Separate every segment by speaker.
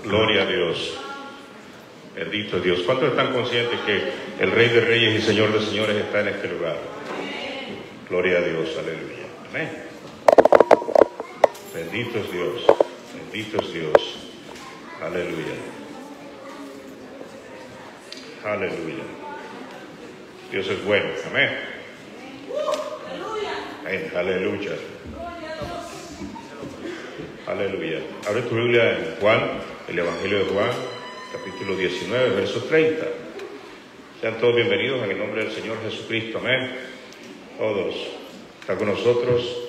Speaker 1: Gloria a Dios. Bendito Dios. ¿Cuántos están conscientes que el Rey de Reyes y Señor de Señores está en este lugar? Gloria a Dios. Aleluya. Amén. Bendito es Dios. Bendito es Dios. Aleluya. Aleluya. Dios es bueno. Amén. Amén. Aleluya. Aleluya. Abre tu Biblia en Juan, el Evangelio de Juan, capítulo 19, verso 30. Sean todos bienvenidos en el nombre del Señor Jesucristo. Amén. Todos. Está con nosotros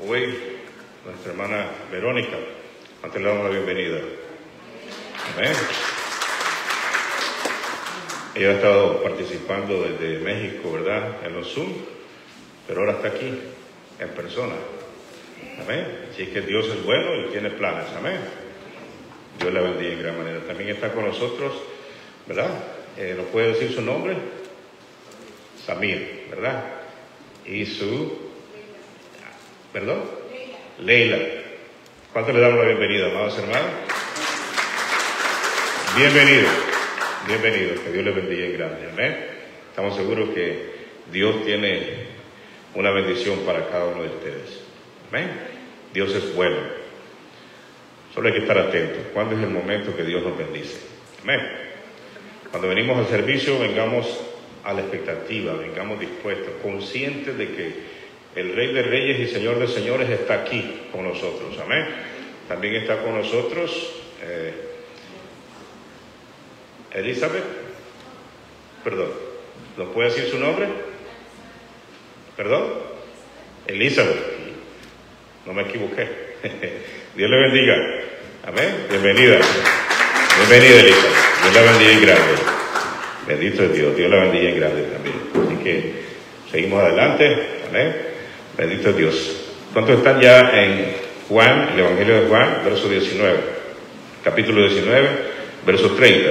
Speaker 1: hoy nuestra hermana Verónica. Antes le damos la bienvenida. Amén. Ella ha estado participando desde México, ¿verdad? En los Zoom, pero ahora está aquí, en persona. Amén. Así que Dios es bueno y tiene planes. Amén. Dios la bendiga en gran manera. También está con nosotros, ¿verdad? ¿Nos puede decir su nombre? Samir, ¿verdad? Y su... ¿Perdón? Leila. ¿Cuánto le damos la bienvenida, amados hermanos? Bienvenido. Bienvenido. Que Dios le bendiga en grande. Amén. Estamos seguros que Dios tiene una bendición para cada uno de ustedes. Amén. Dios es bueno. Solo hay que estar atentos. ¿Cuándo es el momento que Dios nos bendice? Amén. Cuando venimos al servicio, vengamos a la expectativa, vengamos dispuestos, conscientes de que el Rey de Reyes y Señor de Señores está aquí con nosotros. Amén. También está con nosotros Elizabeth. Perdón. ¿Nos puede decir su nombre? ¿Perdón? Elizabeth. No me equivoqué. Dios le bendiga. Amén. Bienvenida. Bienvenida, Elisa. Dios la bendiga en grande. Bendito es Dios. Dios la bendiga en grande también. Así que seguimos adelante. Amén. Bendito es Dios. ¿Cuántos están ya en Juan, el Evangelio de Juan, verso 19? Capítulo 19, verso 30.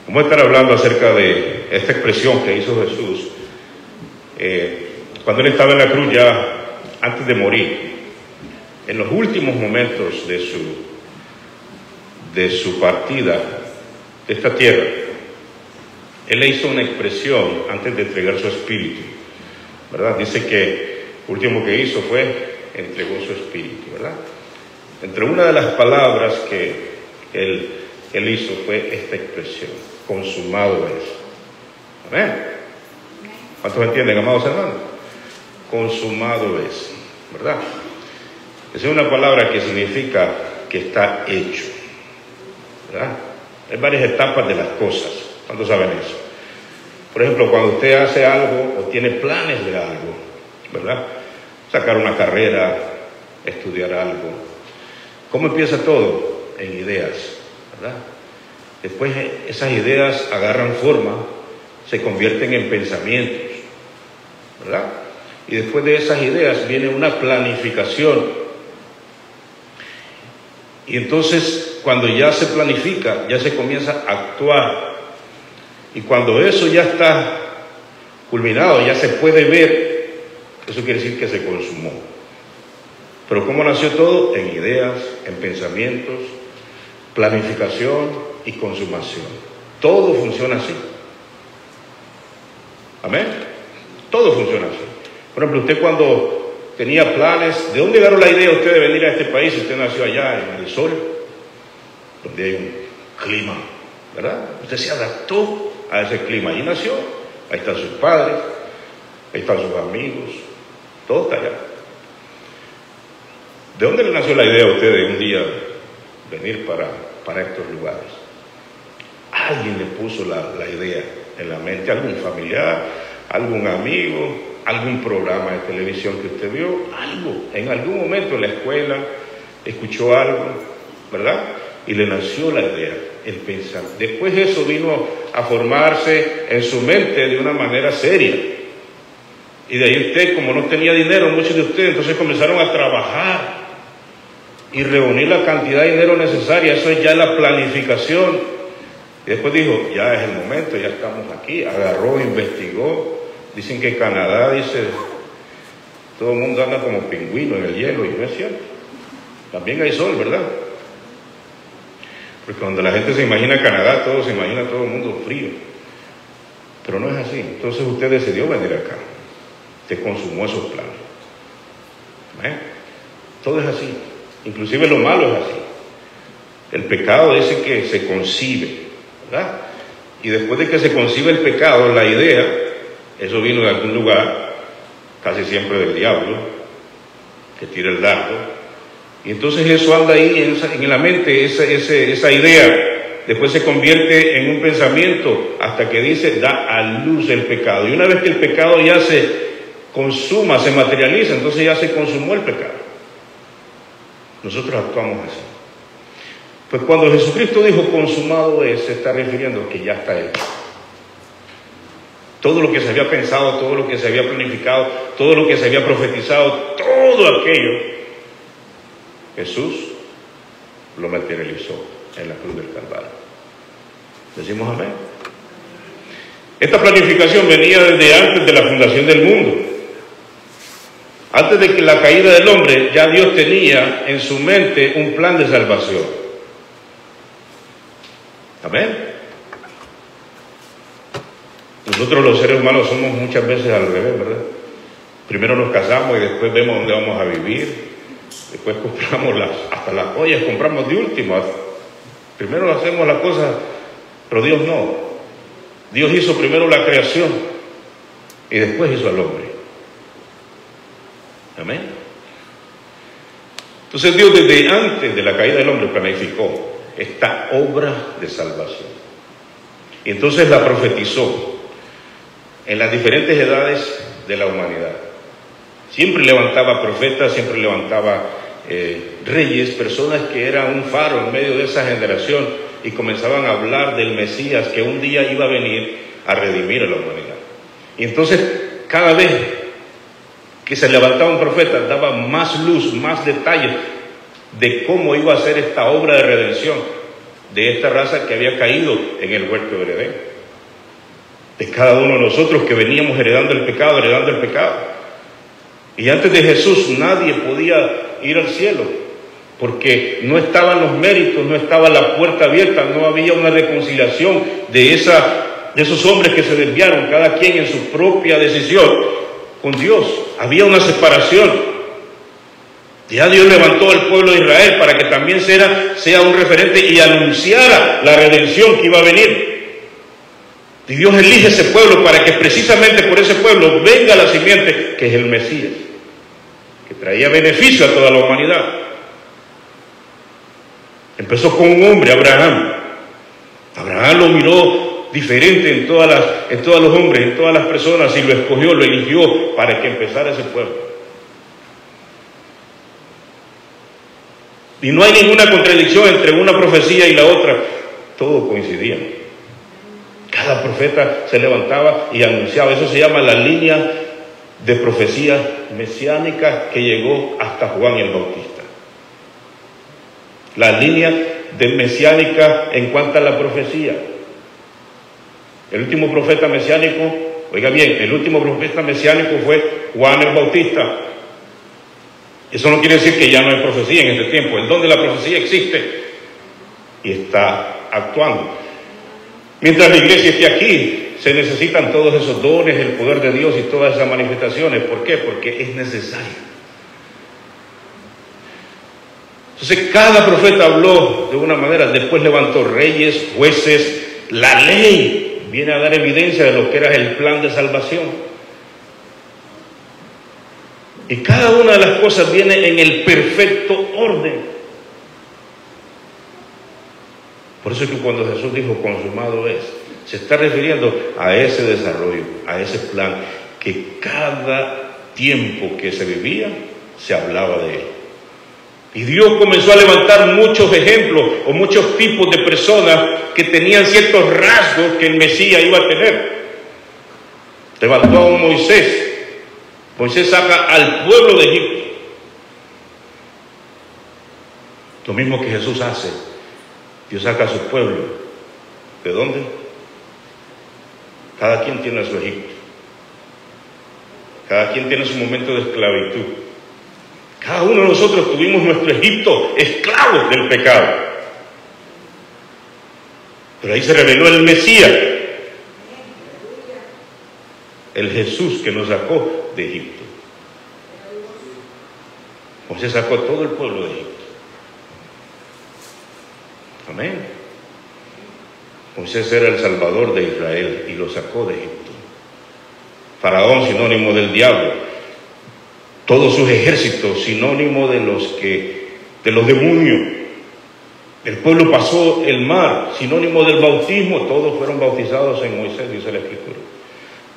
Speaker 1: Vamos a estar hablando acerca de esta expresión que hizo Jesús cuando Él estaba en la cruz ya antes de morir, en los últimos momentos de su partida de esta tierra. Él le hizo una expresión antes de entregar su espíritu, ¿verdad? Dice que lo último que hizo fue entregó su espíritu, ¿verdad? Entre una de las palabras que él hizo fue esta expresión: consumado es. Amén. ¿Cuántos entienden, amados hermanos? Consumado es, ¿verdad? Esa es una palabra que significa que está hecho, ¿verdad? Hay varias etapas de las cosas. ¿Cuántos saben eso? Por ejemplo, cuando usted hace algo o tiene planes de algo, ¿verdad? Sacar una carrera, estudiar algo. ¿Cómo empieza todo? En ideas, ¿verdad? Después esas ideas agarran forma, se convierten en pensamientos, ¿verdad? Y después de esas ideas viene una planificación. Y entonces, cuando ya se planifica, ya se comienza a actuar. Y cuando eso ya está culminado, ya se puede ver, eso quiere decir que se consumó. Pero ¿cómo nació todo? En ideas, en pensamientos, planificación y consumación. Todo funciona así. Amén. Todo funciona así. Por ejemplo, usted cuando tenía planes, ¿de dónde agarró la idea usted de venir a este país? Usted nació allá en el sol, donde hay un clima, ¿verdad? Usted se adaptó a ese clima, allí nació. Ahí están sus padres, ahí están sus amigos, todo está allá. ¿De dónde le nació la idea a usted de un día venir para estos lugares? Alguien le puso la idea en la mente, algún familiar, algún amigo, algún programa de televisión que usted vio, algo, en algún momento en la escuela, escuchó algo, ¿verdad? Y le nació la idea, el pensar. Después eso vino a formarse en su mente de una manera seria. Y de ahí usted, como no tenía dinero, muchos de ustedes, entonces comenzaron a trabajar y reunir la cantidad de dinero necesaria. Eso es ya la planificación. Y después dijo, ya es el momento, ya estamos aquí. Agarró, investigó. Dicen que Canadá, dice, todo el mundo anda como pingüino en el hielo, y no es cierto. También hay sol, ¿verdad? Porque cuando la gente se imagina Canadá, todo se imagina todo el mundo frío. Pero no es así. Entonces usted decidió venir acá. Te consumó esos planes. Todo es así. Inclusive lo malo es así. El pecado dice que se concibe, ¿verdad? Y después de que se concibe el pecado, la idea, eso vino de algún lugar, casi siempre del diablo, que tira el dardo. Y entonces eso anda ahí en la mente, esa idea. Después se convierte en un pensamiento hasta que dice, da a luz el pecado. Y una vez que el pecado ya se consuma, se materializa, entonces ya se consumó el pecado. Nosotros actuamos así. Pues cuando Jesucristo dijo consumado es, se está refiriendo a que ya está hecho. Todo lo que se había pensado, todo lo que se había planificado, todo lo que se había profetizado, todo aquello, Jesús lo materializó en la cruz del Calvario. ¿Decimos amén? Esta planificación venía desde antes de la fundación del mundo. Antes de que la caída del hombre, ya Dios tenía en su mente un plan de salvación. Amén. Nosotros los seres humanos somos muchas veces al revés, ¿verdad? Primero nos casamos y después vemos dónde vamos a vivir. Después compramos hasta las joyas, compramos de último. Primero hacemos las cosas, pero Dios no. Dios hizo primero la creación y después hizo al hombre. Amén. Entonces Dios desde antes de la caída del hombre planificó esta obra de salvación. Y entonces la profetizó en las diferentes edades de la humanidad. Siempre levantaba profetas, siempre levantaba reyes, personas que eran un faro en medio de esa generación y comenzaban a hablar del Mesías que un día iba a venir a redimir a la humanidad. Y entonces cada vez que se levantaba un profeta daba más luz, más detalles de cómo iba a ser esta obra de redención de esta raza que había caído en el huerto del Edén, de cada uno de nosotros que veníamos heredando el pecado. Y antes de Jesús nadie podía ir al cielo, porque no estaban los méritos, no estaba la puerta abierta, no había una reconciliación de esos hombres que se desviaron, cada quien en su propia decisión con Dios. Había una separación. Ya Dios levantó al pueblo de Israel para que también sea un referente y anunciara la redención que iba a venir. Y Dios elige ese pueblo para que precisamente por ese pueblo venga la simiente, que es el Mesías, que traía beneficio a toda la humanidad. Empezó con un hombre, Abraham. Abraham lo miró diferente en todos los hombres, en todas las personas, y lo escogió, lo eligió para que empezara ese pueblo. Y no hay ninguna contradicción entre una profecía y la otra. Todo coincidía. Cada profeta se levantaba y anunciaba. Eso se llama la línea de profecía mesiánica que llegó hasta Juan el Bautista. La línea de mesiánica en cuanto a la profecía. El último profeta mesiánico, oiga bien, el último profeta mesiánico fue Juan el Bautista. Eso no quiere decir que ya no hay profecía en este tiempo. El don de la profecía existe y está actuando. Mientras la iglesia esté aquí, se necesitan todos esos dones, el poder de Dios y todas esas manifestaciones. ¿Por qué? Porque es necesario. Entonces cada profeta habló de una manera, después levantó reyes, jueces, la ley viene a dar evidencia de lo que era el plan de salvación. Y cada una de las cosas viene en el perfecto orden. Por eso es que cuando Jesús dijo consumado es, se está refiriendo a ese desarrollo, a ese plan, que cada tiempo que se vivía se hablaba de él. Y Dios comenzó a levantar muchos ejemplos o muchos tipos de personas que tenían ciertos rasgos que el Mesías iba a tener. Levantó a un Moisés. Moisés saca al pueblo de Egipto. Lo mismo que Jesús hace. Dios saca a su pueblo. ¿De dónde? Cada quien tiene su Egipto. Cada quien tiene su momento de esclavitud. Cada uno de nosotros tuvimos nuestro Egipto, esclavos del pecado. Pero ahí se reveló el Mesías, el Jesús que nos sacó de Egipto. Moisés sacó a todo el pueblo de Egipto. Amén. Moisés era el salvador de Israel y lo sacó de Egipto. Faraón, sinónimo del diablo. Todos sus ejércitos, sinónimo de los demonios. El pueblo pasó el mar, sinónimo del bautismo. Todos fueron bautizados en Moisés, dice la Escritura.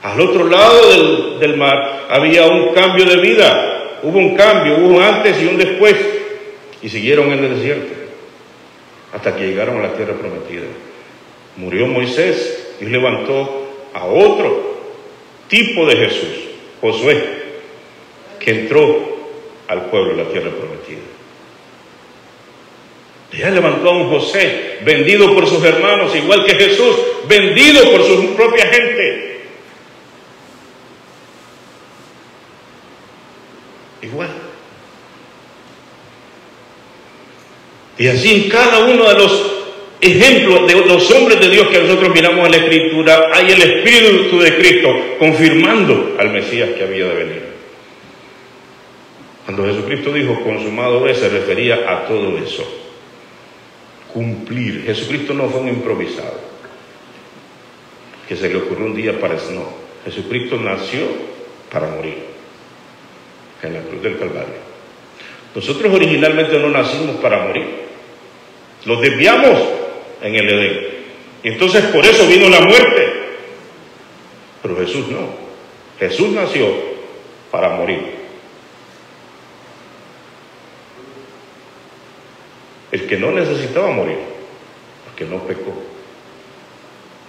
Speaker 1: Al otro lado del mar había un cambio de vida. Hubo un cambio, hubo un antes y un después. Y siguieron en el desierto hasta que llegaron a la tierra prometida. Murió Moisés y levantó a otro tipo de Jesús, Josué, que entró al pueblo de la tierra prometida. Ella levantó a un José, vendido por sus hermanos, igual que Jesús, vendido por su propia gente. Igual. Y así en cada uno de los ejemplos de los hombres de Dios que nosotros miramos en la Escritura, hay el Espíritu de Cristo confirmando al Mesías que había de venir. Cuando Jesucristo dijo consumado es, se refería a todo eso. Cumplir. Jesucristo no fue un improvisado que se le ocurrió un día para eso. No. Jesucristo nació para morir en la cruz del Calvario. Nosotros originalmente no nacimos para morir. Los desviamos en el Edén. Y entonces por eso vino la muerte. Pero Jesús no. Jesús nació para morir. El que no necesitaba morir, porque no pecó,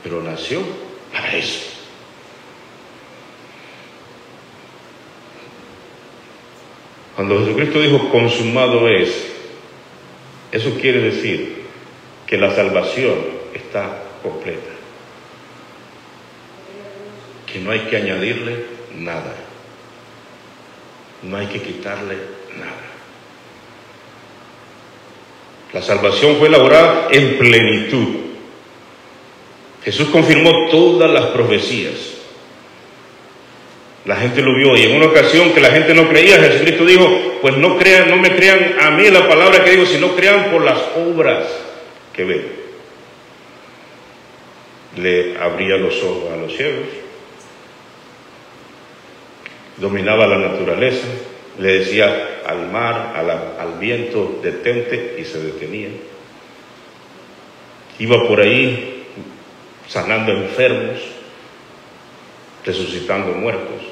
Speaker 1: pero nació para eso. Cuando Jesucristo dijo consumado es, eso quiere decir que la salvación está completa, que no hay que añadirle nada, no hay que quitarle nada. La salvación fue elaborada en plenitud. Jesús confirmó todas las profecías. La gente lo vio, y en una ocasión que la gente no creía, Jesucristo dijo, pues no crean, no me crean a mí la palabra que digo, sino crean por las obras que ven. Le abría los ojos a los ciegos, dominaba la naturaleza, le decía al mar, al viento, detente, y se detenía. Iba por ahí sanando enfermos, resucitando muertos,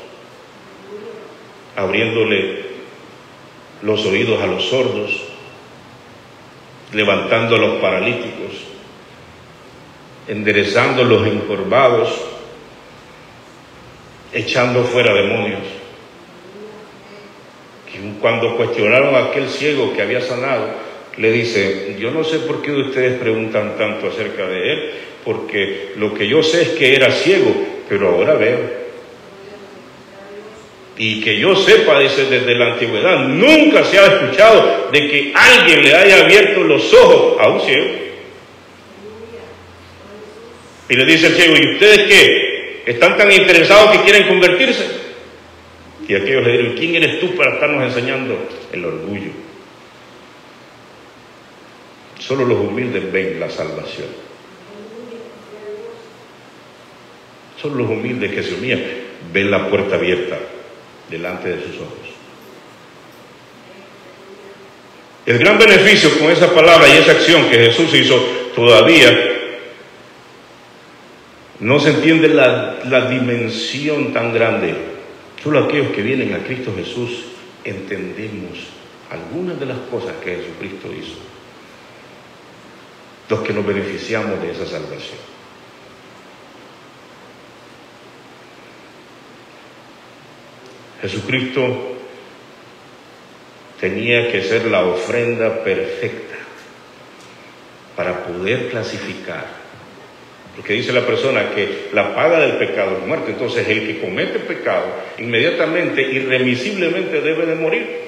Speaker 1: abriéndole los oídos a los sordos, levantando a los paralíticos, enderezando los encorvados, echando fuera demonios. Y cuando cuestionaron a aquel ciego que había sanado, le dice, yo no sé por qué ustedes preguntan tanto acerca de él, porque lo que yo sé es que era ciego, pero ahora veo. Y que yo sepa, dice, desde la antigüedad, nunca se ha escuchado de que alguien le haya abierto los ojos a un ciego. Y le dice el ciego, ¿y ustedes qué? ¿Están tan interesados que quieren convertirse? Y aquellos le dijeron, ¿quién eres tú para estarnos enseñando? El orgullo. Solo los humildes ven la salvación. Solo los humildes que se humillan ven la puerta abierta delante de sus ojos. El gran beneficio con esa palabra y esa acción que Jesús hizo, todavía no se entiende la dimensión tan grande. Solo aquellos que vienen a Cristo Jesús entendemos algunas de las cosas que Jesucristo hizo, los que nos beneficiamos de esa salvación. Jesucristo tenía que ser la ofrenda perfecta para poder clasificar. Porque dice la persona que la paga del pecado es muerte. Entonces el que comete pecado inmediatamente, irremisiblemente debe de morir.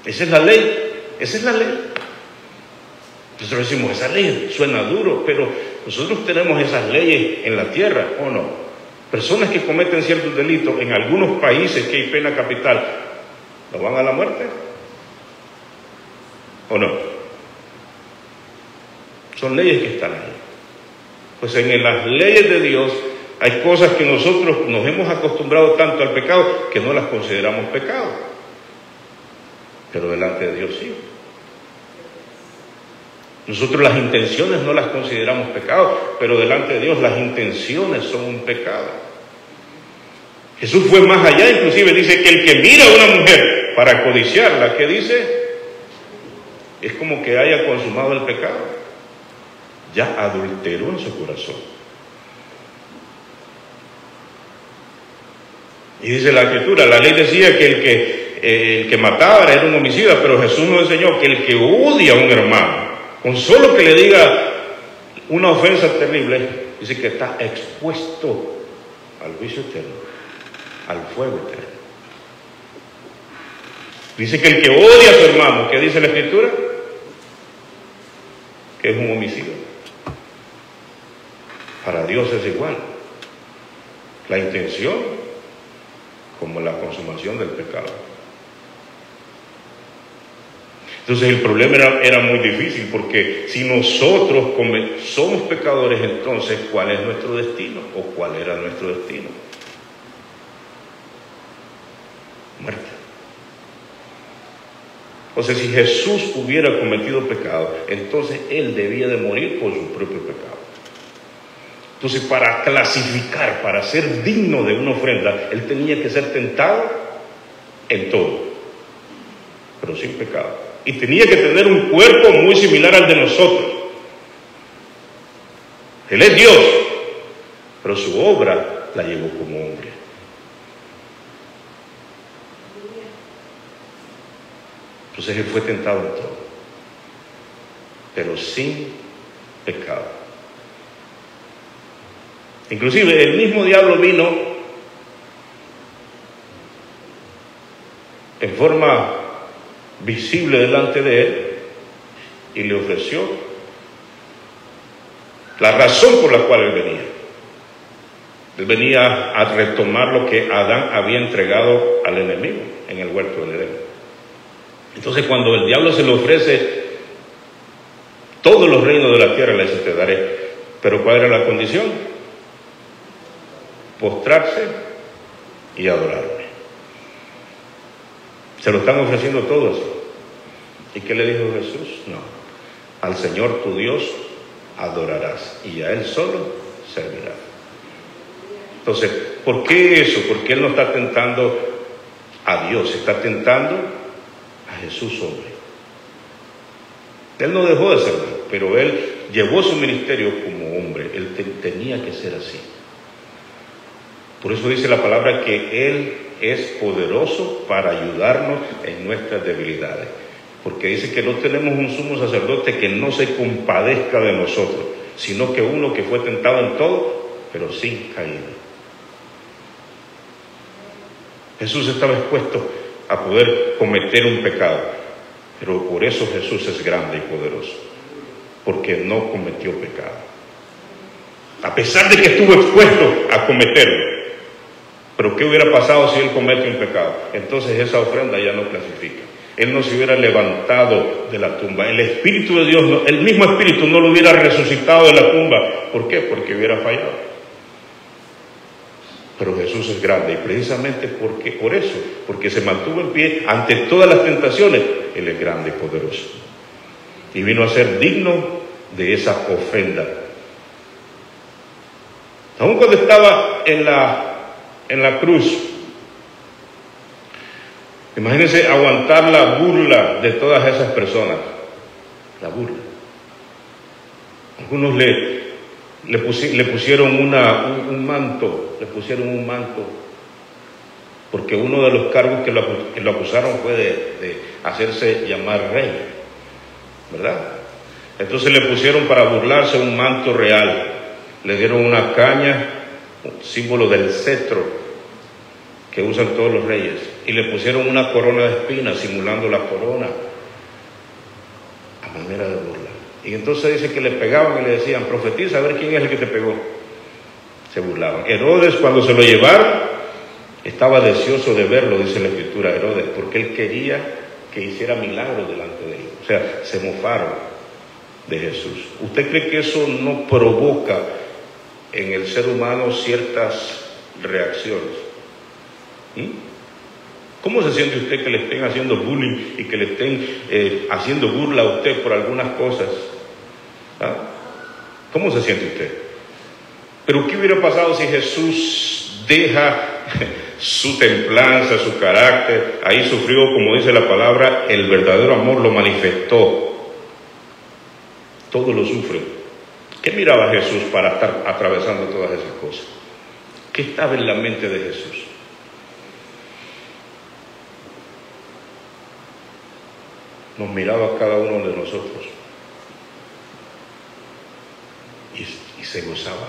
Speaker 1: Esa es la ley. Esa es la ley. Nosotros decimos, esa ley suena duro, pero nosotros tenemos esas leyes en la tierra, ¿o no? Personas que cometen ciertos delitos en algunos países que hay pena capital, ¿no van a la muerte? ¿O no? Son leyes que están ahí. Pues en las leyes de Dios hay cosas que nosotros nos hemos acostumbrado tanto al pecado que no las consideramos pecado. Pero delante de Dios sí. Nosotros las intenciones no las consideramos pecado, pero delante de Dios las intenciones son un pecado. Jesús fue más allá, inclusive dice que el que mira a una mujer para codiciarla, ¿qué dice? Es como que haya consumado el pecado. Ya adulteró en su corazón. Y dice la Escritura, la ley decía que el que mataba era un homicida, pero Jesús nos enseñó que el que odia a un hermano, con solo que le diga una ofensa terrible, dice que está expuesto al juicio eterno, al fuego eterno. Dice que el que odia a su hermano, ¿qué dice la Escritura? Que es un homicida. Para Dios es igual. La intención como la consumación del pecado. Entonces el problema era muy difícil, porque si nosotros somos pecadores, entonces ¿cuál es nuestro destino? ¿O cuál era nuestro destino? Muerte. O sea, si Jesús hubiera cometido pecado, entonces Él debía de morir por su propio pecado. Entonces, para clasificar, para ser digno de una ofrenda, Él tenía que ser tentado en todo, pero sin pecado. Y tenía que tener un cuerpo muy similar al de nosotros. Él es Dios, pero su obra la llevó como hombre. Entonces Él fue tentado en todo, pero sin pecado. Inclusive el mismo diablo vino en forma visible delante de Él y le ofreció la razón por la cual Él venía. Él venía a retomar lo que Adán había entregado al enemigo en el huerto del Edén. Entonces, cuando el diablo se le ofrece todos los reinos de la tierra, le dice: te daré. Pero ¿cuál era la condición? Postrarse y adorarme. Se lo están ofreciendo todos. ¿Y qué le dijo Jesús? No. Al Señor tu Dios adorarás y a Él solo servirás. Entonces, ¿por qué eso? Porque Él no está tentando a Dios, está tentando a Jesús hombre. Él no dejó de ser Dios, pero Él llevó su ministerio como hombre. Él tenía que ser así. Por eso dice la palabra que Él es poderoso para ayudarnos en nuestras debilidades. Porque dice que no tenemos un sumo sacerdote que no se compadezca de nosotros, sino que uno que fue tentado en todo, pero sin caída. Jesús estaba expuesto a poder cometer un pecado, pero por eso Jesús es grande y poderoso, porque no cometió pecado. A pesar de que estuvo expuesto a cometerlo. Pero ¿qué hubiera pasado si Él comete un pecado? Entonces esa ofrenda ya no clasifica. Él no se hubiera levantado de la tumba. El Espíritu de Dios, el mismo Espíritu no lo hubiera resucitado de la tumba. ¿Por qué? Porque hubiera fallado. Pero Jesús es grande, y precisamente por eso, porque se mantuvo en pie ante todas las tentaciones, Él es grande y poderoso. Y vino a ser digno de esa ofrenda. Aun cuando estaba en la cruz, imagínense aguantar la burla de todas esas personas. La burla. Algunos le pusieron un manto, porque uno de los cargos que lo acusaron fue de hacerse llamar rey, ¿verdad? Entonces le pusieron, para burlarse, un manto real. Le dieron una caña, símbolo del cetro que usan todos los reyes, y le pusieron una corona de espinas simulando la corona, a manera de burla. Y entonces dice que le pegaban y le decían, profetiza a ver quién es el que te pegó. Se burlaban. Herodes, cuando se lo llevaron, estaba deseoso de verlo, dice la Escritura, Herodes, porque él quería que hiciera milagros delante de él. O sea, se mofaron de Jesús. ¿Usted cree que eso no provoca en el ser humano ciertas reacciones? ¿Cómo se siente usted que le estén haciendo bullying y que le estén haciendo burla a usted por algunas cosas? ¿Ah? ¿Cómo se siente usted? Pero ¿qué hubiera pasado si Jesús deja su templanza, su carácter? Ahí sufrió, como dice la palabra, el verdadero amor lo manifestó. Todo lo sufre. ¿Qué miraba Jesús para estar atravesando todas esas cosas? ¿Qué estaba en la mente de Jesús? Nos miraba a cada uno de nosotros y se gozaba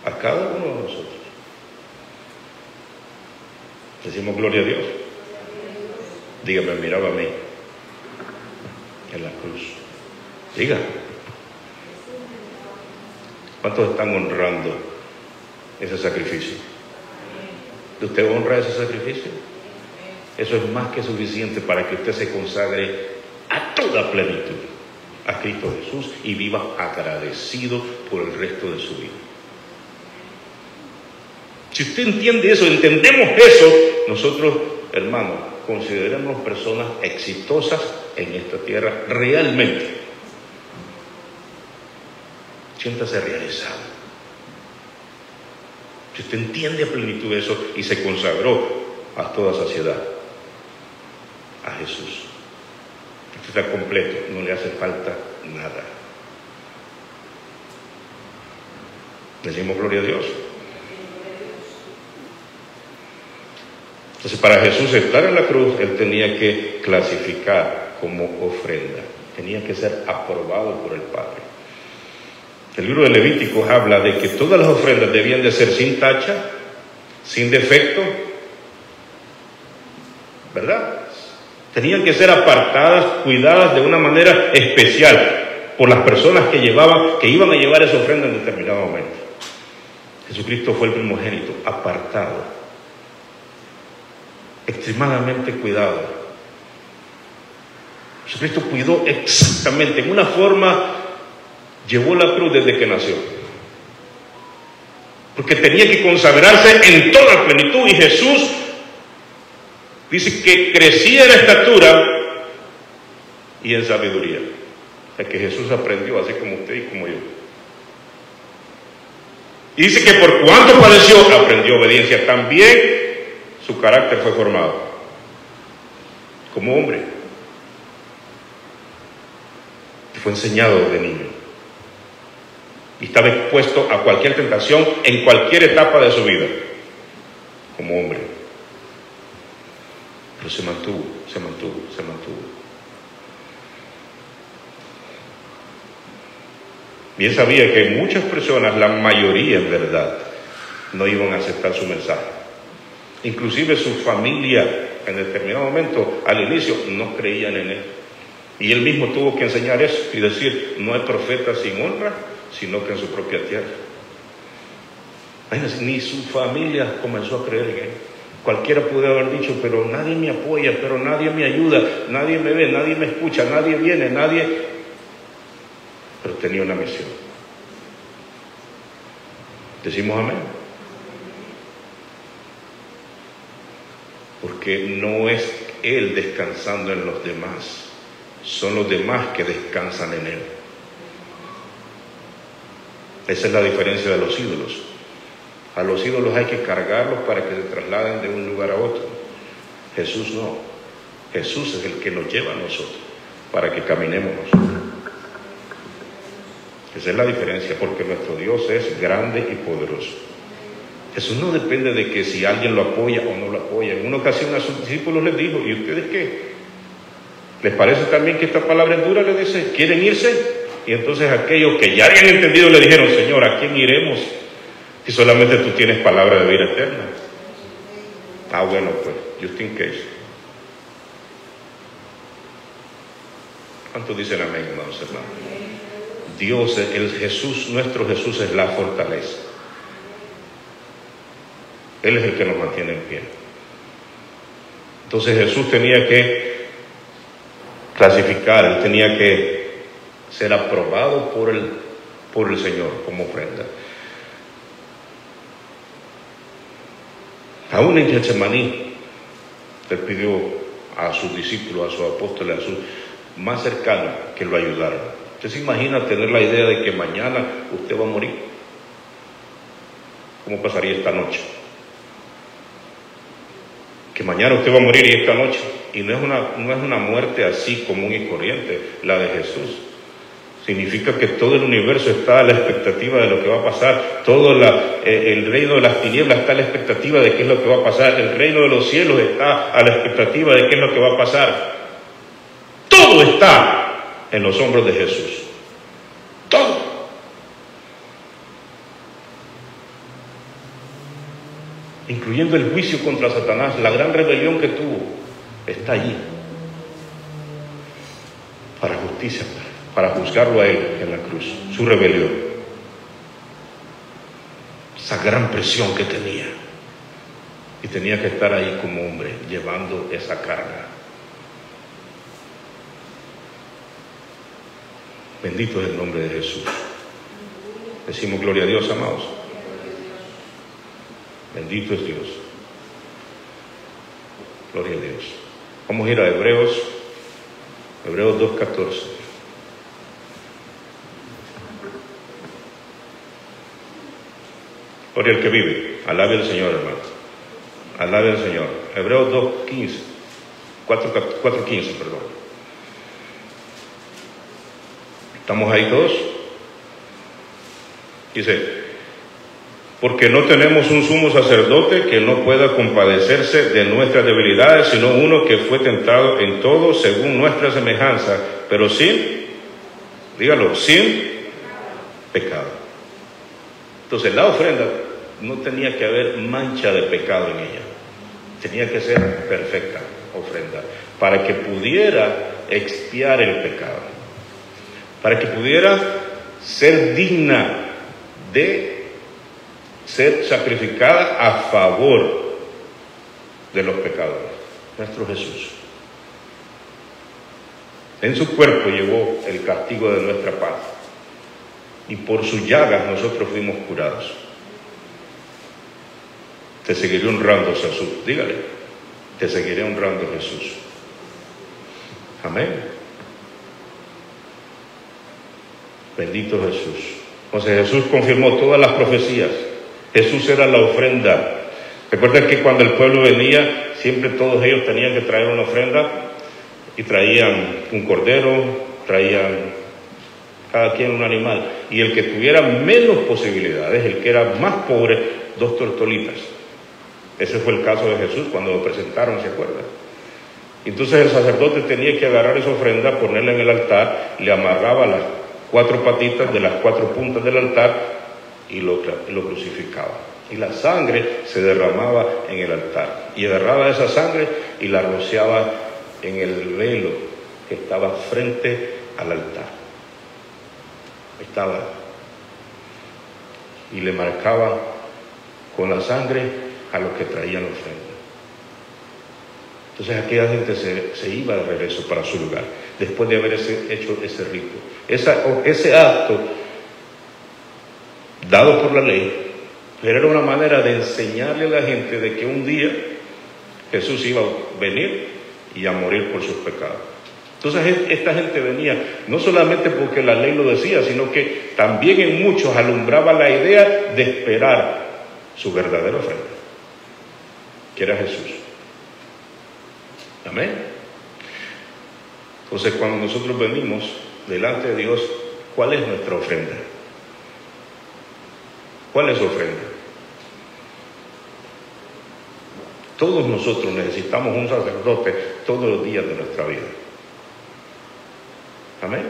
Speaker 1: a cada uno de nosotros. Decimos gloria a Dios. Dígame, miraba a mí en la cruz. Diga. ¿Cuántos están honrando ese sacrificio? ¿Usted honra ese sacrificio? Eso es más que suficiente para que usted se consagre a toda plenitud a Cristo Jesús y viva agradecido por el resto de su vida. Si usted entiende eso, entendemos eso, nosotros, hermanos, consideremos personas exitosas en esta tierra realmente. Siéntase realizado. Si usted entiende a plenitud eso y se consagró a toda saciedad a Jesús, usted está completo, no le hace falta nada. Decimos gloria a Dios. Entonces, para Jesús estar en la cruz, Él tenía que clasificar como ofrenda. Tenía que ser aprobado por el Padre. El libro de Levíticos habla de que todas las ofrendas debían de ser sin tacha, sin defecto, ¿verdad? Tenían que ser apartadas, cuidadas de una manera especial por las personas que iban a llevar esa ofrenda en determinado momento. Jesucristo fue el primogénito, apartado, extremadamente cuidado. Jesucristo cuidó exactamente, en una forma, llevó la cruz desde que nació. Porque tenía que consagrarse en toda plenitud, y Jesús dice que crecía en estatura y en sabiduría. O sea que Jesús aprendió así como usted y como yo. Y dice que por cuanto padeció, aprendió obediencia. También su carácter fue formado como hombre. Fue enseñado de niño. Y estaba expuesto a cualquier tentación en cualquier etapa de su vida, como hombre. Pero se mantuvo. Bien sabía que muchas personas, la mayoría en verdad, no iban a aceptar su mensaje. Inclusive su familia, en determinado momento, al inicio, no creían en él. Y él mismo tuvo que enseñar eso y decir, no hay profeta sin honra, sino que en su propia tierra. Ni su familia comenzó a creer en él. Cualquiera pudo haber dicho, pero nadie me apoya, pero nadie me ayuda, nadie me ve, nadie me escucha, nadie viene, nadie... Pero tenía una misión. Decimos amén. Porque no es él descansando en los demás, son los demás que descansan en él. Esa es la diferencia de los ídolos. A los ídolos hay que cargarlos para que se trasladen de un lugar a otro. Jesús no. Jesús es el que nos lleva a nosotros para que caminemos nosotros. Esa es la diferencia, porque nuestro Dios es grande y poderoso. Jesús no depende de que si alguien lo apoya o no lo apoya. En una ocasión a sus discípulos les dijo, ¿y ustedes qué? ¿Les parece también que esta palabra es dura? Le dice, ¿quieren irse? Y entonces aquellos que ya habían entendido le dijeron, Señor, ¿a quién iremos si solamente tú tienes palabra de vida eterna? Ah, bueno, pues, just in case. ¿Cuántos dicen amén, hermanos? Dios, el Jesús, nuestro Jesús es la fortaleza. Él es el que nos mantiene en pie. Entonces Jesús tenía que clasificar, Él tenía que ser aprobado por el Señor como ofrenda. Aún en Getsemaní, Él pidió a sus discípulos, a sus apóstoles, a sus más cercanos que lo ayudaran. ¿Usted se imagina tener la idea de que mañana usted va a morir? ¿Cómo pasaría esta noche? Que mañana usted va a morir y esta noche. Y no es una muerte así común y corriente, la de Jesús. Significa que todo el universo está a la expectativa de lo que va a pasar. Todo el reino de las tinieblas está a la expectativa de qué es lo que va a pasar. El reino de los cielos está a la expectativa de qué es lo que va a pasar. Todo está en los hombros de Jesús. Todo. Incluyendo el juicio contra Satanás, la gran rebelión que tuvo, está allí. Para justicia, para juzgarlo a él en la cruz, su rebelión, esa gran presión que tenía, y tenía que estar ahí como hombre, llevando esa carga. Bendito es el nombre de Jesús. Decimos gloria a Dios, amados. Bendito es Dios. Gloria a Dios. Vamos a ir a Hebreos 2:14. Gloria al que vive. Alabe al Señor, hermano. Alabe al Señor. Hebreos 2:15. 4:15, perdón. ¿Estamos ahí todos? Dice: porque no tenemos un sumo sacerdote que no pueda compadecerse de nuestras debilidades, sino uno que fue tentado en todo según nuestra semejanza, pero sin pecado. Entonces la ofrenda no tenía que haber mancha de pecado en ella, tenía que ser perfecta ofrenda, para que pudiera expiar el pecado, para que pudiera ser digna de ser sacrificada a favor de los pecadores. Nuestro Jesús en su cuerpo llevó el castigo de nuestra paz, y por sus llagas nosotros fuimos curados. Te seguiré honrando, Jesús. Dígale: te seguiré honrando, Jesús. Amén. Bendito Jesús. Entonces Jesús confirmó todas las profecías. Jesús era la ofrenda. Recuerden que cuando el pueblo venía, siempre todos ellos tenían que traer una ofrenda, y traían un cordero, traían cada quien un animal, y el que tuviera menos posibilidades, el que era más pobre, 2 tortolitas. Ese fue el caso de Jesús cuando lo presentaron, ¿se acuerdan? Entonces el sacerdote tenía que agarrar esa ofrenda, ponerla en el altar, le amarraba las 4 patitas de las 4 puntas del altar y lo crucificaba. Y la sangre se derramaba en el altar, y agarraba esa sangre y la rociaba en el velo que estaba frente al altar. Estaba, y le marcaba con la sangre a los que traían la ofrenda. Entonces aquella gente se iba de regreso para su lugar, después de haber hecho ese rito. Ese acto dado por la ley, pero era una manera de enseñarle a la gente de que un día Jesús iba a venir y a morir por sus pecados. Entonces esta gente venía no solamente porque la ley lo decía, sino que también en muchos alumbraba la idea de esperar su verdadera ofrenda, que era Jesús. Amén. Entonces cuando nosotros venimos delante de Dios, ¿cuál es nuestra ofrenda? ¿Cuál es su ofrenda? Todos nosotros necesitamos un sacerdote todos los días de nuestra vida. Amén.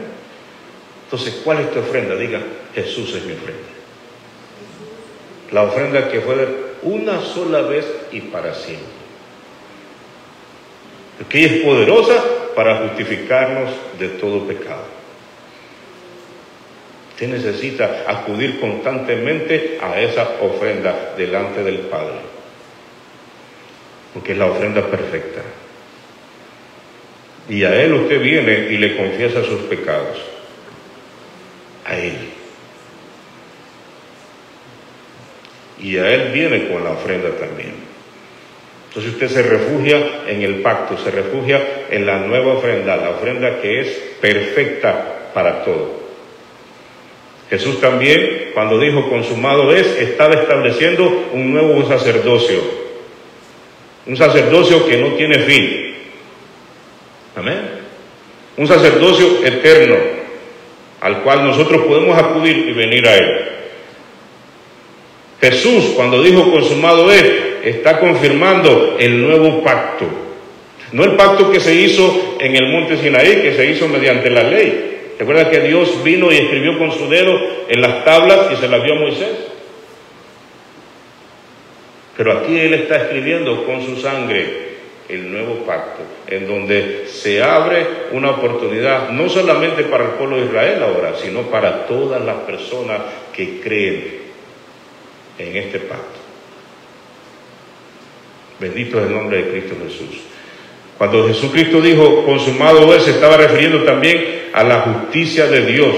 Speaker 1: Entonces, ¿cuál es tu ofrenda? Diga: Jesús es mi ofrenda. La ofrenda que fue una sola vez y para siempre, que es poderosa para justificarnos de todo pecado. Usted necesita acudir constantemente a esa ofrenda delante del Padre, porque es la ofrenda perfecta. Y a Él usted viene y le confiesa sus pecados. A Él. Y a Él viene con la ofrenda también. Entonces usted se refugia en el pacto, se refugia en la nueva ofrenda, la ofrenda que es perfecta para todo. Jesús también, cuando dijo consumado es, estaba estableciendo un nuevo sacerdocio. Un sacerdocio que no tiene fin. Amén. Un sacerdocio eterno, al cual nosotros podemos acudir y venir a Él. Jesús, cuando dijo consumado es, está confirmando el nuevo pacto. No el pacto que se hizo en el monte Sinaí, que se hizo mediante la ley. Recuerda que Dios vino y escribió con su dedo en las tablas y se las dio a Moisés. Pero aquí Él está escribiendo con su sangre el nuevo pacto, en donde se abre una oportunidad no solamente para el pueblo de Israel ahora, sino para todas las personas que creen en este pacto. Bendito es el nombre de Cristo Jesús. Cuando Jesucristo dijo consumado es, se estaba refiriendo también a la justicia de Dios.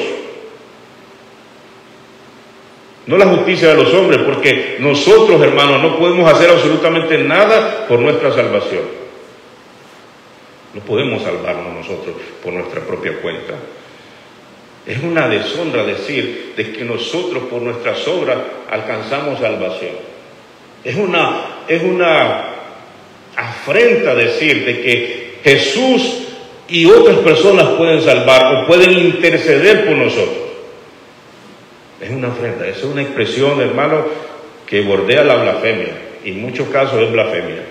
Speaker 1: No la justicia de los hombres, porque nosotros, hermanos, no podemos hacer absolutamente nada por nuestra salvación. No podemos salvarnos nosotros por nuestra propia cuenta. Es una deshonra decir de que nosotros por nuestras obras alcanzamos salvación. Es una afrenta decir de que Jesús y otras personas pueden salvar o pueden interceder por nosotros. Es una afrenta, es una expresión, hermano, que bordea la blasfemia, y en muchos casos es blasfemia.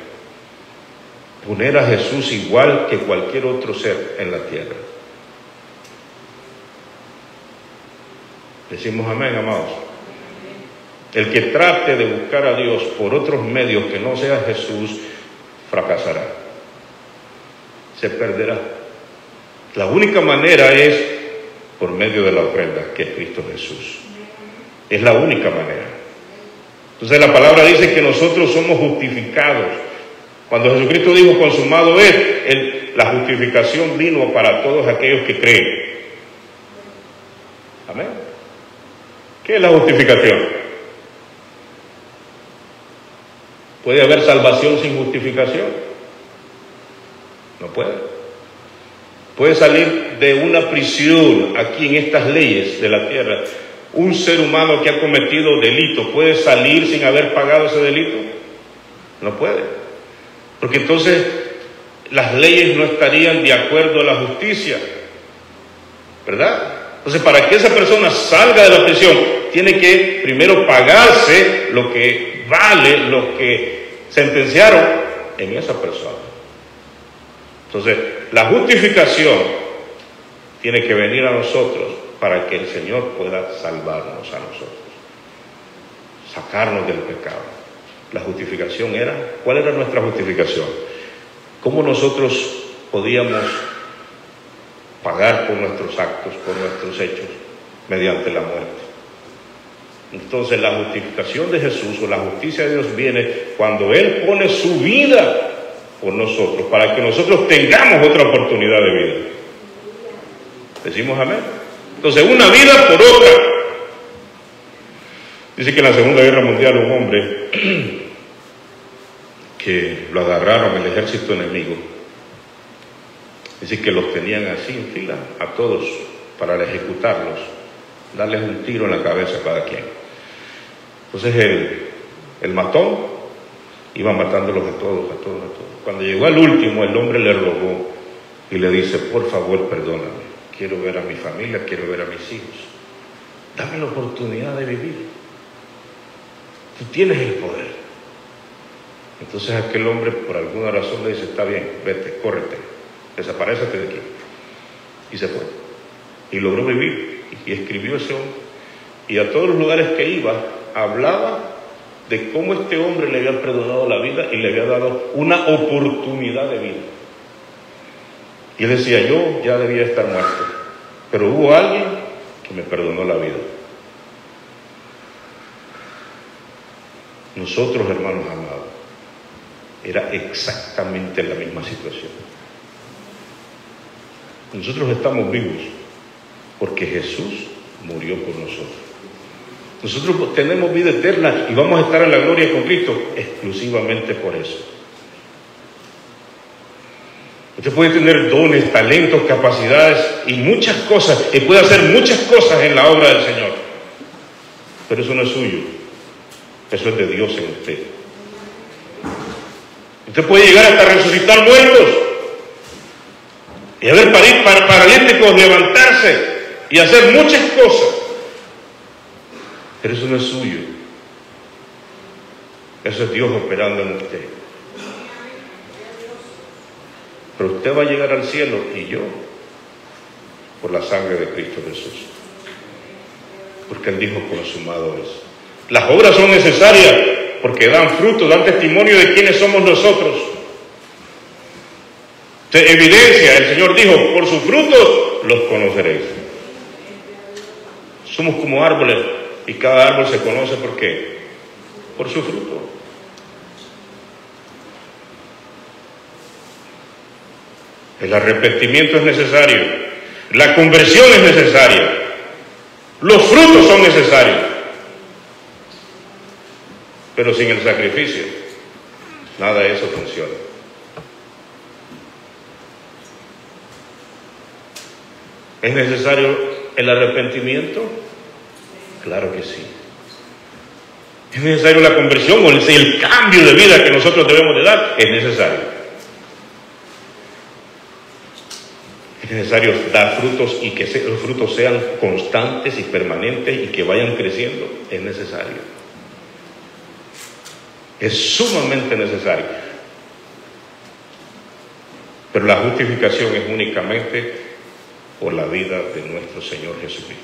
Speaker 1: Poner a Jesús igual que cualquier otro ser en la tierra. Decimos amén, amados. El que trate de buscar a Dios por otros medios que no sea Jesús, fracasará. Se perderá. La única manera es por medio de la ofrenda, que es Cristo Jesús. Es la única manera. Entonces la palabra dice que nosotros somos justificados. Cuando Jesucristo dijo consumado es, la justificación vino para todos aquellos que creen. Amén. ¿Qué es la justificación? ¿Puede haber salvación sin justificación? No puede. Puede salir de una prisión aquí en estas leyes de la tierra. Un ser humano que ha cometido delito, ¿puede salir sin haber pagado ese delito? No puede. Porque entonces las leyes no estarían de acuerdo a la justicia, ¿verdad? Entonces, para que esa persona salga de la prisión, tiene que primero pagarse lo que vale, lo que sentenciaron en esa persona. Entonces, la justificación tiene que venir a nosotros para que el Señor pueda salvarnos a nosotros, sacarnos del pecado. La justificación era, ¿cuál era nuestra justificación? ¿Cómo nosotros podíamos pagar por nuestros actos, por nuestros hechos, mediante la muerte? Entonces la justificación de Jesús o la justicia de Dios viene cuando Él pone su vida por nosotros, para que nosotros tengamos otra oportunidad de vida. ¿Decimos amén? Entonces, una vida por otra. Dice que en la Segunda Guerra Mundial un hombre que lo agarraron el ejército enemigo, dice que los tenían así en fila a todos para ejecutarlos, darles un tiro en la cabeza a cada quien. Entonces el matón iba matándolos a todos. Cuando llegó al último, el hombre le rogó y le dice: por favor, perdóname, quiero ver a mi familia, quiero ver a mis hijos, dame la oportunidad de vivir, tú tienes el poder. Entonces aquel hombre, por alguna razón, le dice: está bien, vete, córrete, desaparécete de aquí. Y se fue, y logró vivir, y escribió ese hombre, y a todos los lugares que iba, hablaba de cómo este hombre le había perdonado la vida y le había dado una oportunidad de vida. Y él decía: yo ya debía estar muerto, pero hubo alguien que me perdonó la vida. Nosotros, hermanos amados, era exactamente la misma situación. Nosotros estamos vivos porque Jesús murió por nosotros. Nosotros tenemos vida eterna y vamos a estar en la gloria con Cristo exclusivamente por eso. Usted puede tener dones, talentos, capacidades y muchas cosas, y puede hacer muchas cosas en la obra del Señor, pero eso no es suyo, eso es de Dios en usted. Usted puede llegar hasta resucitar muertos y haber paralíticos levantarse y hacer muchas cosas, pero eso no es suyo. Eso es Dios operando en usted. Pero usted va a llegar al cielo y yo por la sangre de Cristo Jesús, porque Él dijo consumado es. Las obras son necesarias porque dan fruto, dan testimonio de quiénes somos nosotros. Evidencia, el Señor dijo, por sus frutos los conoceréis. Somos como árboles y cada árbol se conoce ¿por qué? Por su fruto. El arrepentimiento es necesario, la conversión es necesaria, los frutos son necesarios, pero sin el sacrificio nada de eso funciona. ¿Es necesario el arrepentimiento? Claro que sí. ¿Es necesario la conversión o el cambio de vida que nosotros debemos de dar? Es necesario. Es necesario dar frutos y que los frutos sean constantes y permanentes y que vayan creciendo. Es necesario. Es sumamente necesario. Pero la justificación es únicamente por la vida de nuestro Señor Jesucristo.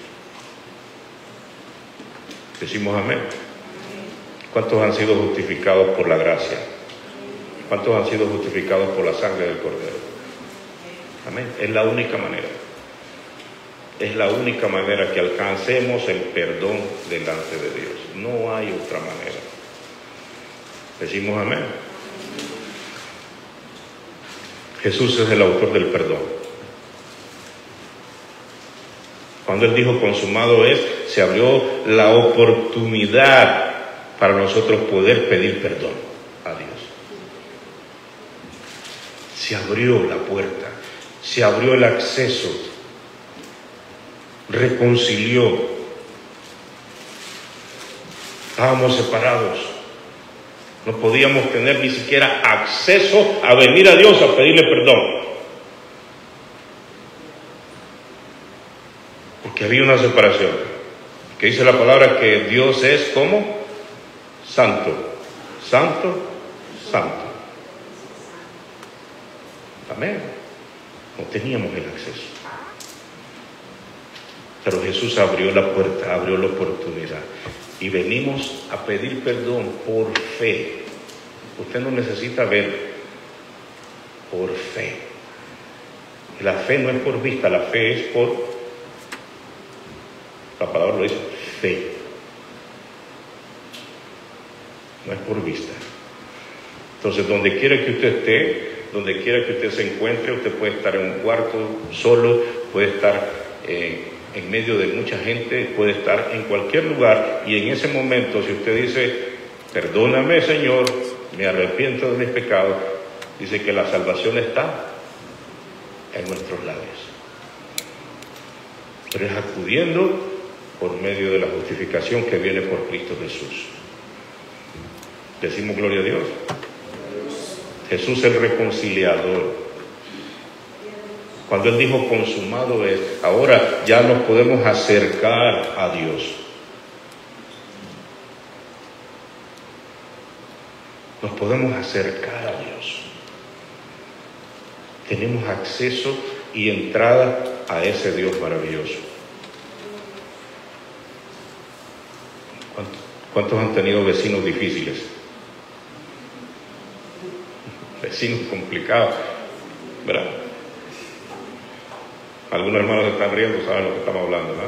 Speaker 1: Decimos amén. ¿Cuántos han sido justificados por la gracia? ¿Cuántos han sido justificados por la sangre del Cordero? Amén. Es la única manera. Es la única manera que alcancemos el perdón delante de Dios. No hay otra manera. Decimos amén. Jesús es el autor del perdón. Cuando Él dijo consumado es, se abrió la oportunidad para nosotros poder pedir perdón a Dios. Se abrió la puerta. Se abrió el acceso, reconcilió. Estábamos separados, no podíamos tener ni siquiera acceso a venir a Dios a pedirle perdón, porque había una separación, que dice la palabra que Dios es como santo, santo, santo. Amén. No teníamos el acceso. Pero Jesús abrió la puerta, abrió la oportunidad. Y venimos a pedir perdón por fe. Usted no necesita ver, por fe. La fe no es por vista, la fe es por, la palabra lo dice, fe. No es por vista. Entonces, donde quiera que usted esté, donde quiera que usted se encuentre, usted puede estar en un cuarto solo, puede estar en medio de mucha gente, puede estar en cualquier lugar, y en ese momento, si usted dice, perdóname Señor, me arrepiento de mis pecados, dice que la salvación está en nuestros labios. Pero es acudiendo por medio de la justificación que viene por Cristo Jesús. Decimos gloria a Dios. Jesús el reconciliador. Cuando Él dijo consumado es, ahora ya nos podemos acercar a Dios. Nos podemos acercar a Dios. Tenemos acceso y entrada a ese Dios maravilloso. ¿Cuántos han tenido vecinos difíciles? Vecinos complicados, ¿verdad? Algunos hermanos están riendo, saben lo que estamos hablando, ¿no?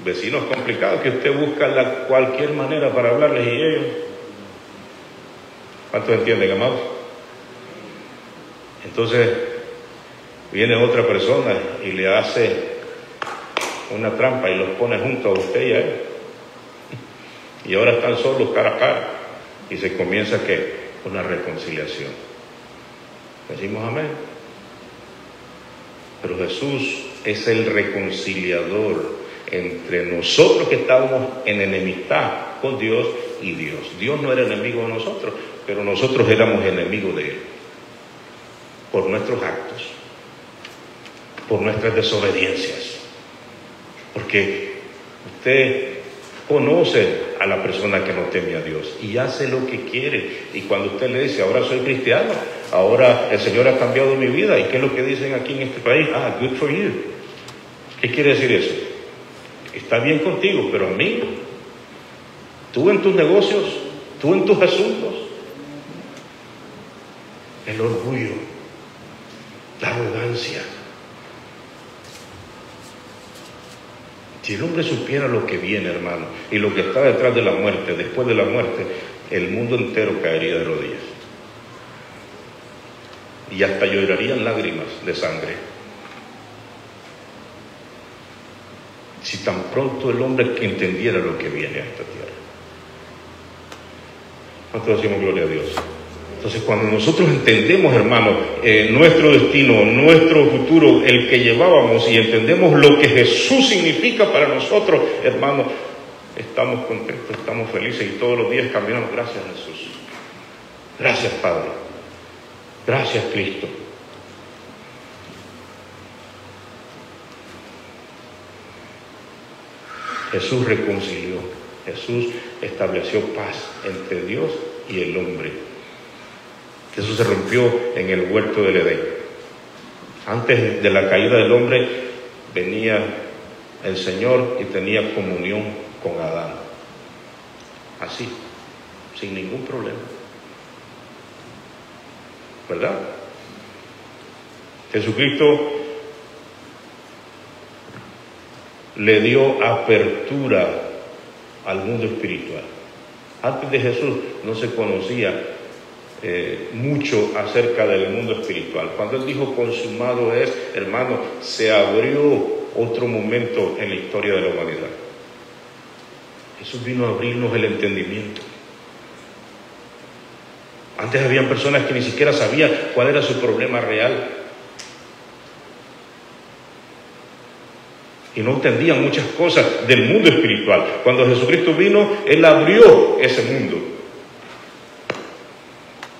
Speaker 1: vecinos complicados que usted busca cualquier manera para hablarles y ellos. ¿Cuántos entienden, amados? Entonces viene otra persona y le hace una trampa y los pone junto a usted y a él. Y ahora están solos cara a cara. Y se comienza ¿qué? Una reconciliación. Decimos amén. Pero Jesús es el reconciliador entre nosotros que estábamos en enemistad con Dios y Dios. Dios no era enemigo de nosotros, pero nosotros éramos enemigos de Él. Por nuestros actos, por nuestras desobediencias. Porque usted conoce a la persona que no teme a Dios y hace lo que quiere. Y cuando usted le dice, ahora soy cristiano, ahora el Señor ha cambiado mi vida, ¿y qué es lo que dicen aquí en este país? Ah, good for you. ¿Qué quiere decir eso? Está bien contigo, pero a mí, tú en tus negocios, tú en tus asuntos, el orgullo, la arrogancia. Si el hombre supiera lo que viene, hermano, y lo que está detrás de la muerte, después de la muerte, el mundo entero caería de rodillas. Y hasta llorarían lágrimas de sangre. Si tan pronto el hombre que entendiera lo que viene a esta tierra. Nosotros decimos gloria a Dios. Entonces, cuando nosotros entendemos, hermano, nuestro destino, nuestro futuro, el que llevábamos, y entendemos lo que Jesús significa para nosotros, hermano, estamos contentos, estamos felices y todos los días caminamos. Gracias, Jesús. Gracias, Padre. Gracias, Cristo. Jesús reconcilió, Jesús estableció paz entre Dios y el hombre. Eso se rompió en el huerto del Edén. Antes de la caída del hombre venía el Señor y tenía comunión con Adán. Así, sin ningún problema. ¿Verdad? Jesucristo le dio apertura al mundo espiritual. Antes de Jesús no se conocía mucho acerca del mundo espiritual. Cuando Él dijo consumado es, hermano, se abrió otro momento en la historia de la humanidad. Jesús vino a abrirnos el entendimiento. Antes habían personas que ni siquiera sabían cuál era su problema real. Y no entendían muchas cosas del mundo espiritual. Cuando Jesucristo vino, Él abrió ese mundo.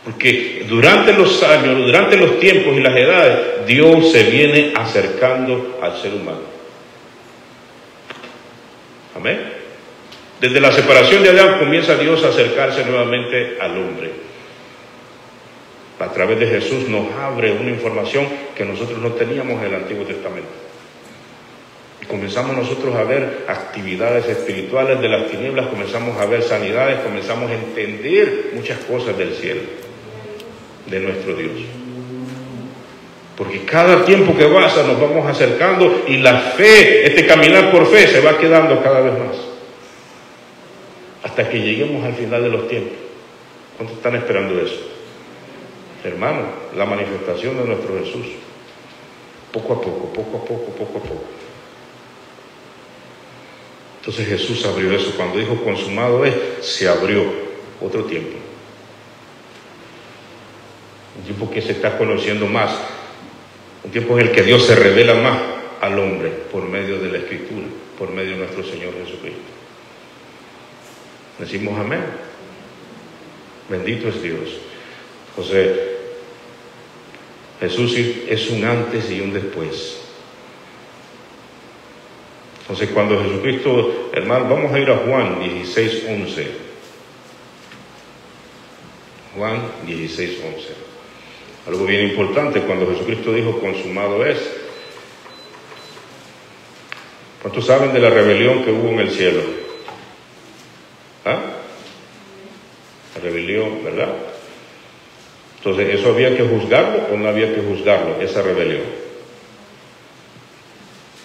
Speaker 1: Porque durante los años, durante los tiempos y las edades, Dios se viene acercando al ser humano. Amén. Desde la separación de Adán comienza Dios a acercarse nuevamente al hombre. A través de Jesús nos abre una información que nosotros no teníamos en el Antiguo Testamento. Y comenzamos nosotros a ver actividades espirituales de las tinieblas, comenzamos a ver sanidades, comenzamos a entender muchas cosas del cielo, de nuestro Dios. Porque cada tiempo que pasa nos vamos acercando y la fe, este caminar por fe, se va quedando cada vez más. Hasta que lleguemos al final de los tiempos. ¿Cuántos están esperando eso? Hermano, la manifestación de nuestro Jesús. Poco a poco, poco a poco, poco a poco. Entonces Jesús abrió eso. Cuando dijo consumado es, se abrió otro tiempo. Un tiempo que se está conociendo más. Un tiempo en el que Dios se revela más al hombre por medio de la Escritura, por medio de nuestro Señor Jesucristo. Decimos amén. Bendito es Dios. Entonces, Jesús es un antes y un después. Entonces, cuando Jesucristo, hermano, vamos a ir a Juan 16:11. Juan 16:11. Algo bien importante, cuando Jesucristo dijo consumado es. ¿Cuántos saben de la rebelión que hubo en el cielo? ¿Ah? La rebelión, ¿verdad? Entonces, ¿eso había que juzgarlo o no había que juzgarlo, esa rebelión?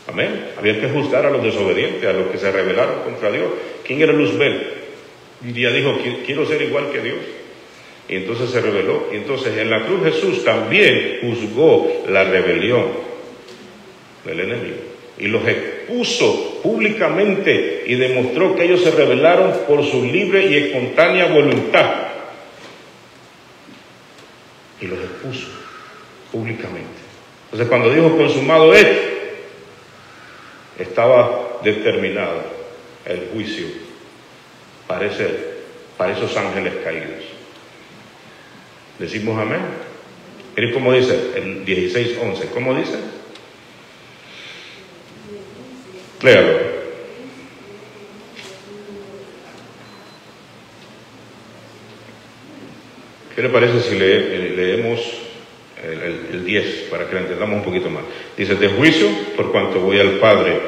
Speaker 1: Amén. Había que juzgar a los desobedientes, a los que se rebelaron contra Dios. ¿Quién era Luzbel? Un día dijo, quiero ser igual que Dios. Y entonces se rebeló. Y entonces en la cruz Jesús también juzgó la rebelión del enemigo. Y los expuso públicamente y demostró que ellos se rebelaron por su libre y espontánea voluntad. Y los expuso públicamente. Entonces cuando dijo consumado es, estaba determinado el juicio para esos ángeles caídos. Decimos amén. Miren cómo dice el 16:11. ¿Cómo dice? Léalo. ¿Qué le parece si leemos el 10 para que lo entendamos un poquito más? Dice, de juicio por cuanto voy al Padre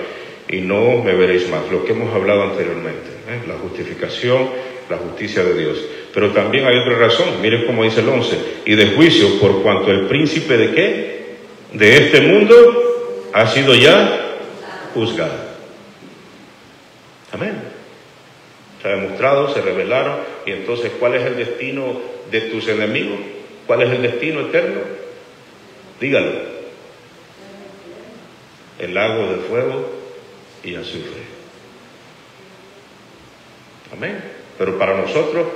Speaker 1: y no me veréis más. Lo que hemos hablado anteriormente, la justificación, la justicia de Dios. Pero también hay otra razón. Miren cómo dice el 11. Y de juicio por cuanto el príncipe de ¿qué? De este mundo ha sido ya juzgado. Amén. Se ha demostrado, se rebelaron. Y entonces, ¿cuál es el destino de tus enemigos? ¿Cuál es el destino eterno? Dígalo. El lago de fuego y azufre. Amén. Pero para nosotros,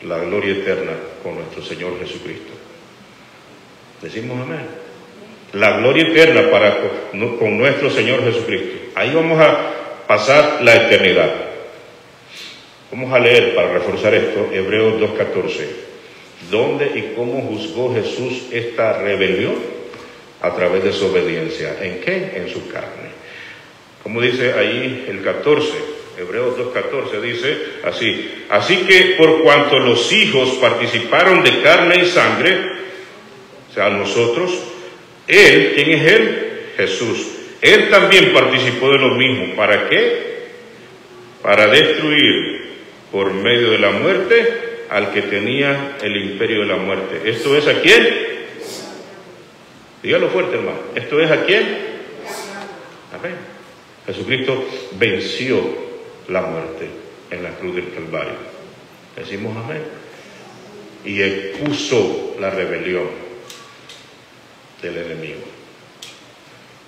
Speaker 1: la gloria eterna con nuestro Señor Jesucristo. Decimos amén. La gloria eterna con nuestro Señor Jesucristo. Ahí vamos a pasar la eternidad. Vamos a leer, para reforzar esto, Hebreos 2:14. ¿Dónde y cómo juzgó Jesús esta rebelión? A través de su obediencia. ¿En qué? En su carne. Como dice ahí el 14, Hebreos 2:14 dice así: así que por cuanto los hijos participaron de carne y sangre, o sea, nosotros, Él, ¿quién es Él? Jesús. Él también participó de lo mismo. ¿Para qué? Para destruir por medio de la muerte al que tenía el imperio de la muerte. ¿Esto es a quién? Dígalo fuerte, hermano. ¿Esto es a quién? Amén. Jesucristo venció la muerte en la cruz del Calvario. Decimos amén. Y expuso la rebelión del enemigo.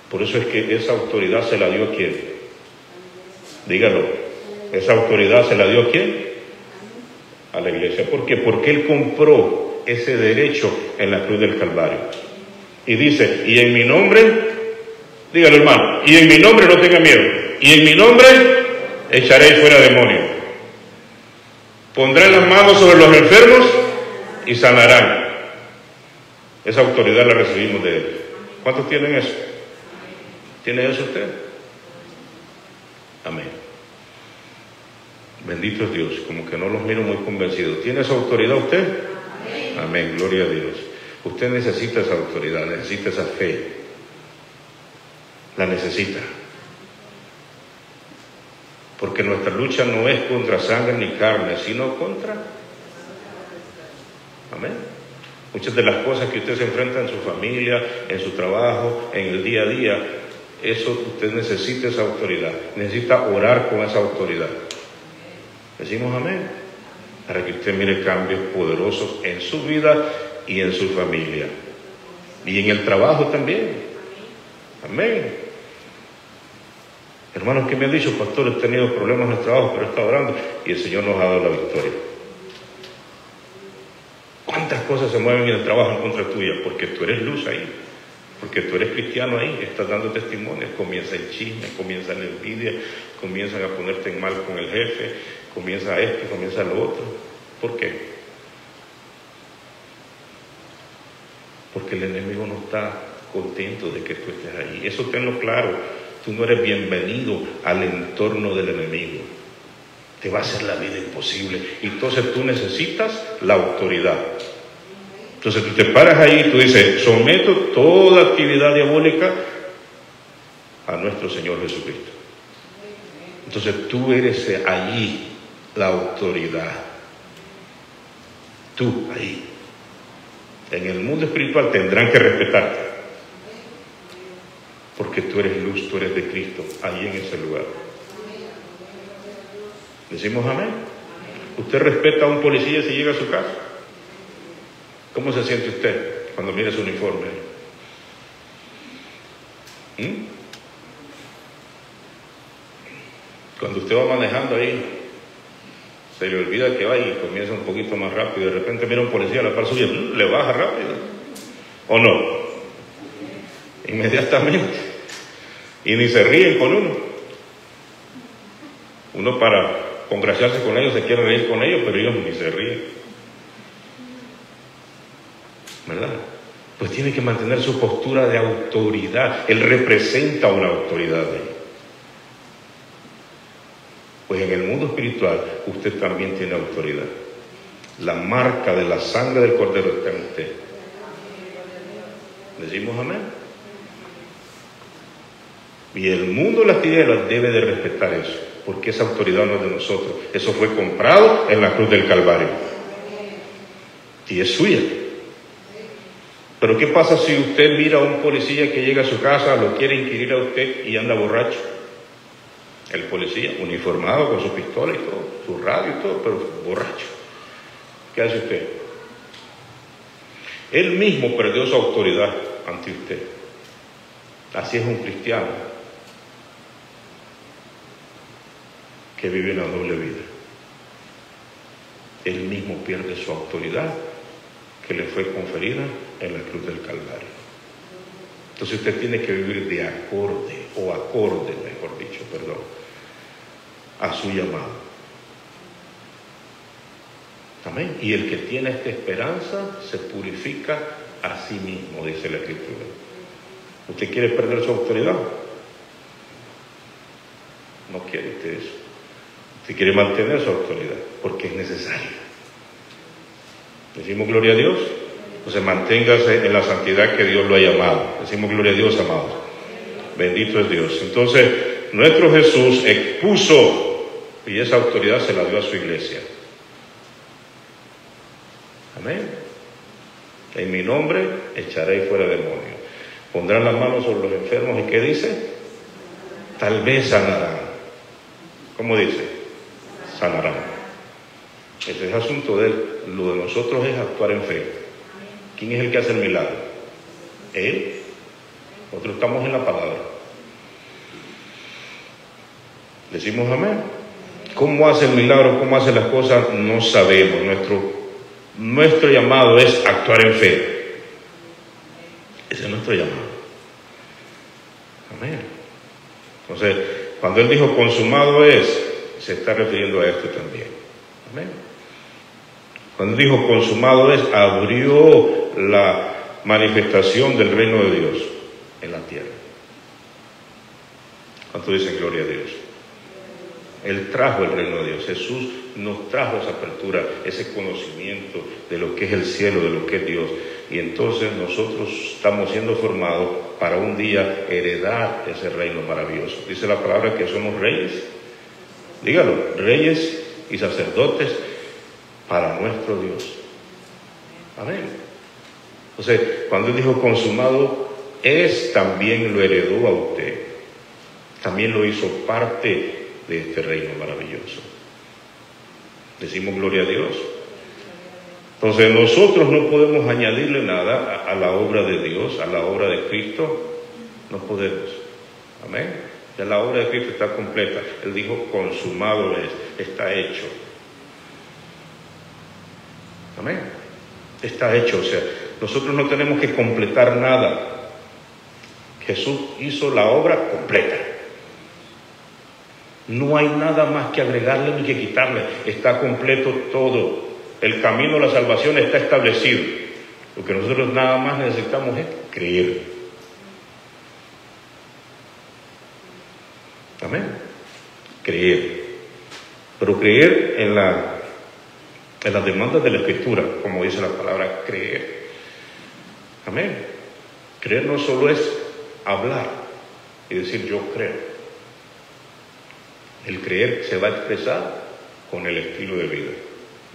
Speaker 1: Por eso es que esa autoridad se la dio a quién. Dígalo. Esa autoridad se la dio a quién. A la iglesia. ¿Por qué? Porque Él compró ese derecho en la cruz del Calvario. Y dice, y en mi nombre, dígalo hermano, y en mi nombre no tenga miedo, y en mi nombre echaréis fuera demonios. Pondré las manos sobre los enfermos y sanarán. Esa autoridad la recibimos de Él. ¿Cuántos tienen eso? ¿Tiene eso usted? Amén. Bendito es Dios, como que no los miro muy convencidos. ¿Tiene esa autoridad usted? Amén. Amén, gloria a Dios. Usted necesita esa autoridad, necesita esa fe. La necesita. Porque nuestra lucha no es contra sangre ni carne, sino contra... Amén. Muchas de las cosas que usted se enfrenta en su familia, en su trabajo, en el día a día, eso usted necesita esa autoridad. Necesita orar con esa autoridad. Decimos amén. Para que usted mire cambios poderosos en su vida y en su familia. Y en el trabajo también. Amén. Hermanos que me han dicho, pastor, he tenido problemas en el trabajo, pero he estado orando y el Señor nos ha dado la victoria. ¿Cuántas cosas se mueven en el trabajo en contra tuya? Porque tú eres luz ahí. Porque tú eres cristiano ahí, estás dando testimonios. Comienza el chisme, comienza la envidia, comienzan a ponerte en mal con el jefe, comienza esto, comienza lo otro. ¿Por qué? Porque el enemigo no está contento de que tú estés ahí. Eso tenlo claro. Tú no eres bienvenido al entorno del enemigo. Te va a hacer la vida imposible. Entonces tú necesitas la autoridad. Entonces tú te paras ahí y tú dices, someto toda actividad diabólica a nuestro Señor Jesucristo. Entonces tú eres allí la autoridad. Tú ahí. En el mundo espiritual tendrán que respetarte. porque tú eres luz, tú eres de Cristo, ahí en ese lugar. ¿Decimos amén? ¿Usted respeta a un policía si llega a su casa? ¿Cómo se siente usted cuando mira su uniforme? Cuando usted va manejando ahí, se le olvida que va y comienza un poquito más rápido, de repente mira a un policía a la par suya, le baja rápido, ¿o no? Inmediatamente, y ni se ríen con uno para congraciarse con ellos se quiere reír con ellos, pero ellos ni se ríen, ¿verdad? Pues tiene que mantener su postura de autoridad. Él representa una autoridad de él. Pues en el mundo espiritual usted también tiene autoridad. La marca de la sangre del Cordero está en usted. ¿Decimos amén? Y el mundo de las tinieblas debe de respetar eso, porque esa autoridad no es de nosotros. Eso fue comprado en la cruz del Calvario. Y es suya. Pero ¿qué pasa si usted mira a un policía que llega a su casa, lo quiere inquirir a usted y anda borracho? El policía, uniformado con su pistola y todo, su radio y todo, pero borracho. ¿Qué hace usted? Él mismo perdió su autoridad ante usted. Así es un cristiano que vive una doble vida. Él mismo pierde su autoridad que le fue conferida en la cruz del Calvario. Entonces usted tiene que vivir de acorde, mejor dicho, a su llamado. Amén. Y el que tiene esta esperanza se purifica a sí mismo, dice la Escritura. ¿Usted quiere perder su autoridad? No quiere usted eso. Usted quiere mantener su autoridad, porque es necesario. Decimos gloria a Dios. Entonces manténgase en la santidad que Dios lo ha llamado. Decimos gloria a Dios, amados. Bendito es Dios. Entonces, nuestro Jesús expuso, y esa autoridad se la dio a su iglesia. Amén. En mi nombre echaré fuera demonios. Pondrán las manos sobre los enfermos. ¿Y qué dice? Tal vez sanarán. ¿Cómo dice? Sanarán. Ese es asunto de él. Lo de nosotros es actuar en fe. ¿Quién es el que hace el milagro? Él. Nosotros estamos en la palabra. Decimos amén. ¿Cómo hace el milagro? ¿Cómo hace las cosas? No sabemos. Nuestro llamado es actuar en fe. Ese es nuestro llamado. Amén. Entonces, cuando él dijo consumado es, se está refiriendo a esto también. Amén. Cuando dijo consumado es, abrió la manifestación del reino de Dios en la tierra. ¿Cuánto dicen gloria a Dios? Él trajo el reino de Dios. Jesús nos trajo esa apertura, ese conocimiento de lo que es el cielo, de lo que es Dios. Y entonces nosotros estamos siendo formados para un día heredar ese reino maravilloso. Dice la palabra que somos reyes. Dígalo, reyes y sacerdotes para nuestro Dios. Amén. Entonces, cuando él dijo consumado es, también lo heredó a usted. También lo hizo parte de este reino maravilloso. Decimos gloria a Dios. Entonces nosotros no podemos añadirle nada a la obra de Dios, a la obra de Cristo. No podemos. Amén. Ya la obra de Cristo está completa. Él dijo consumado es, está hecho. Amén. Está hecho. O sea, nosotros no tenemos que completar nada. Jesús hizo la obra completa. No hay nada más que agregarle ni que quitarle. Está completo todo. El camino a la salvación está establecido. Lo que nosotros nada más necesitamos es creer. Amén. Creer. Pero creer en las demandas de la Escritura, como dice la palabra creer. Amén. Creer no solo es hablar y decir yo creo. El creer se va a expresar con el estilo de vida,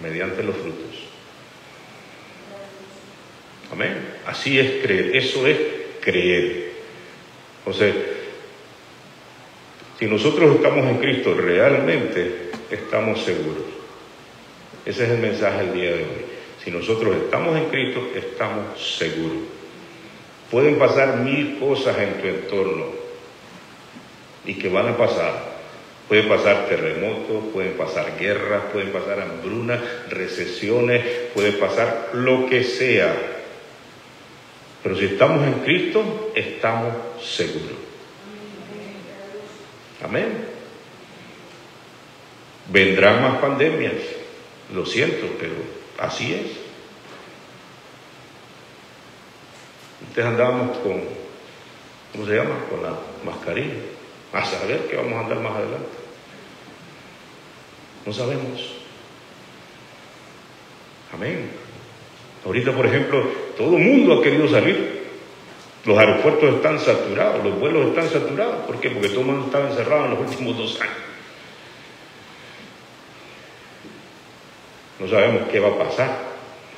Speaker 1: mediante los frutos. Amén. Así es creer, eso es creer. Entonces, si nosotros estamos en Cristo, realmente estamos seguros. Ese es el mensaje del día de hoy. Si nosotros estamos en Cristo, estamos seguros. Pueden pasar 1000 cosas en tu entorno y que van a pasar. Pueden pasar terremotos, pueden pasar guerras, pueden pasar hambrunas, recesiones, puede pasar lo que sea. Pero si estamos en Cristo, estamos seguros. Amén. Vendrán más pandemias, lo siento, pero así es. Antes andábamos con, ¿cómo se llama? Con la mascarilla. A saber que vamos a andar más adelante. No sabemos. Amén. Ahorita, por ejemplo, todo el mundo ha querido salir. Los aeropuertos están saturados, los vuelos están saturados. ¿Por qué? Porque todo el mundo estaba encerrado en los últimos 2 años. No sabemos qué va a pasar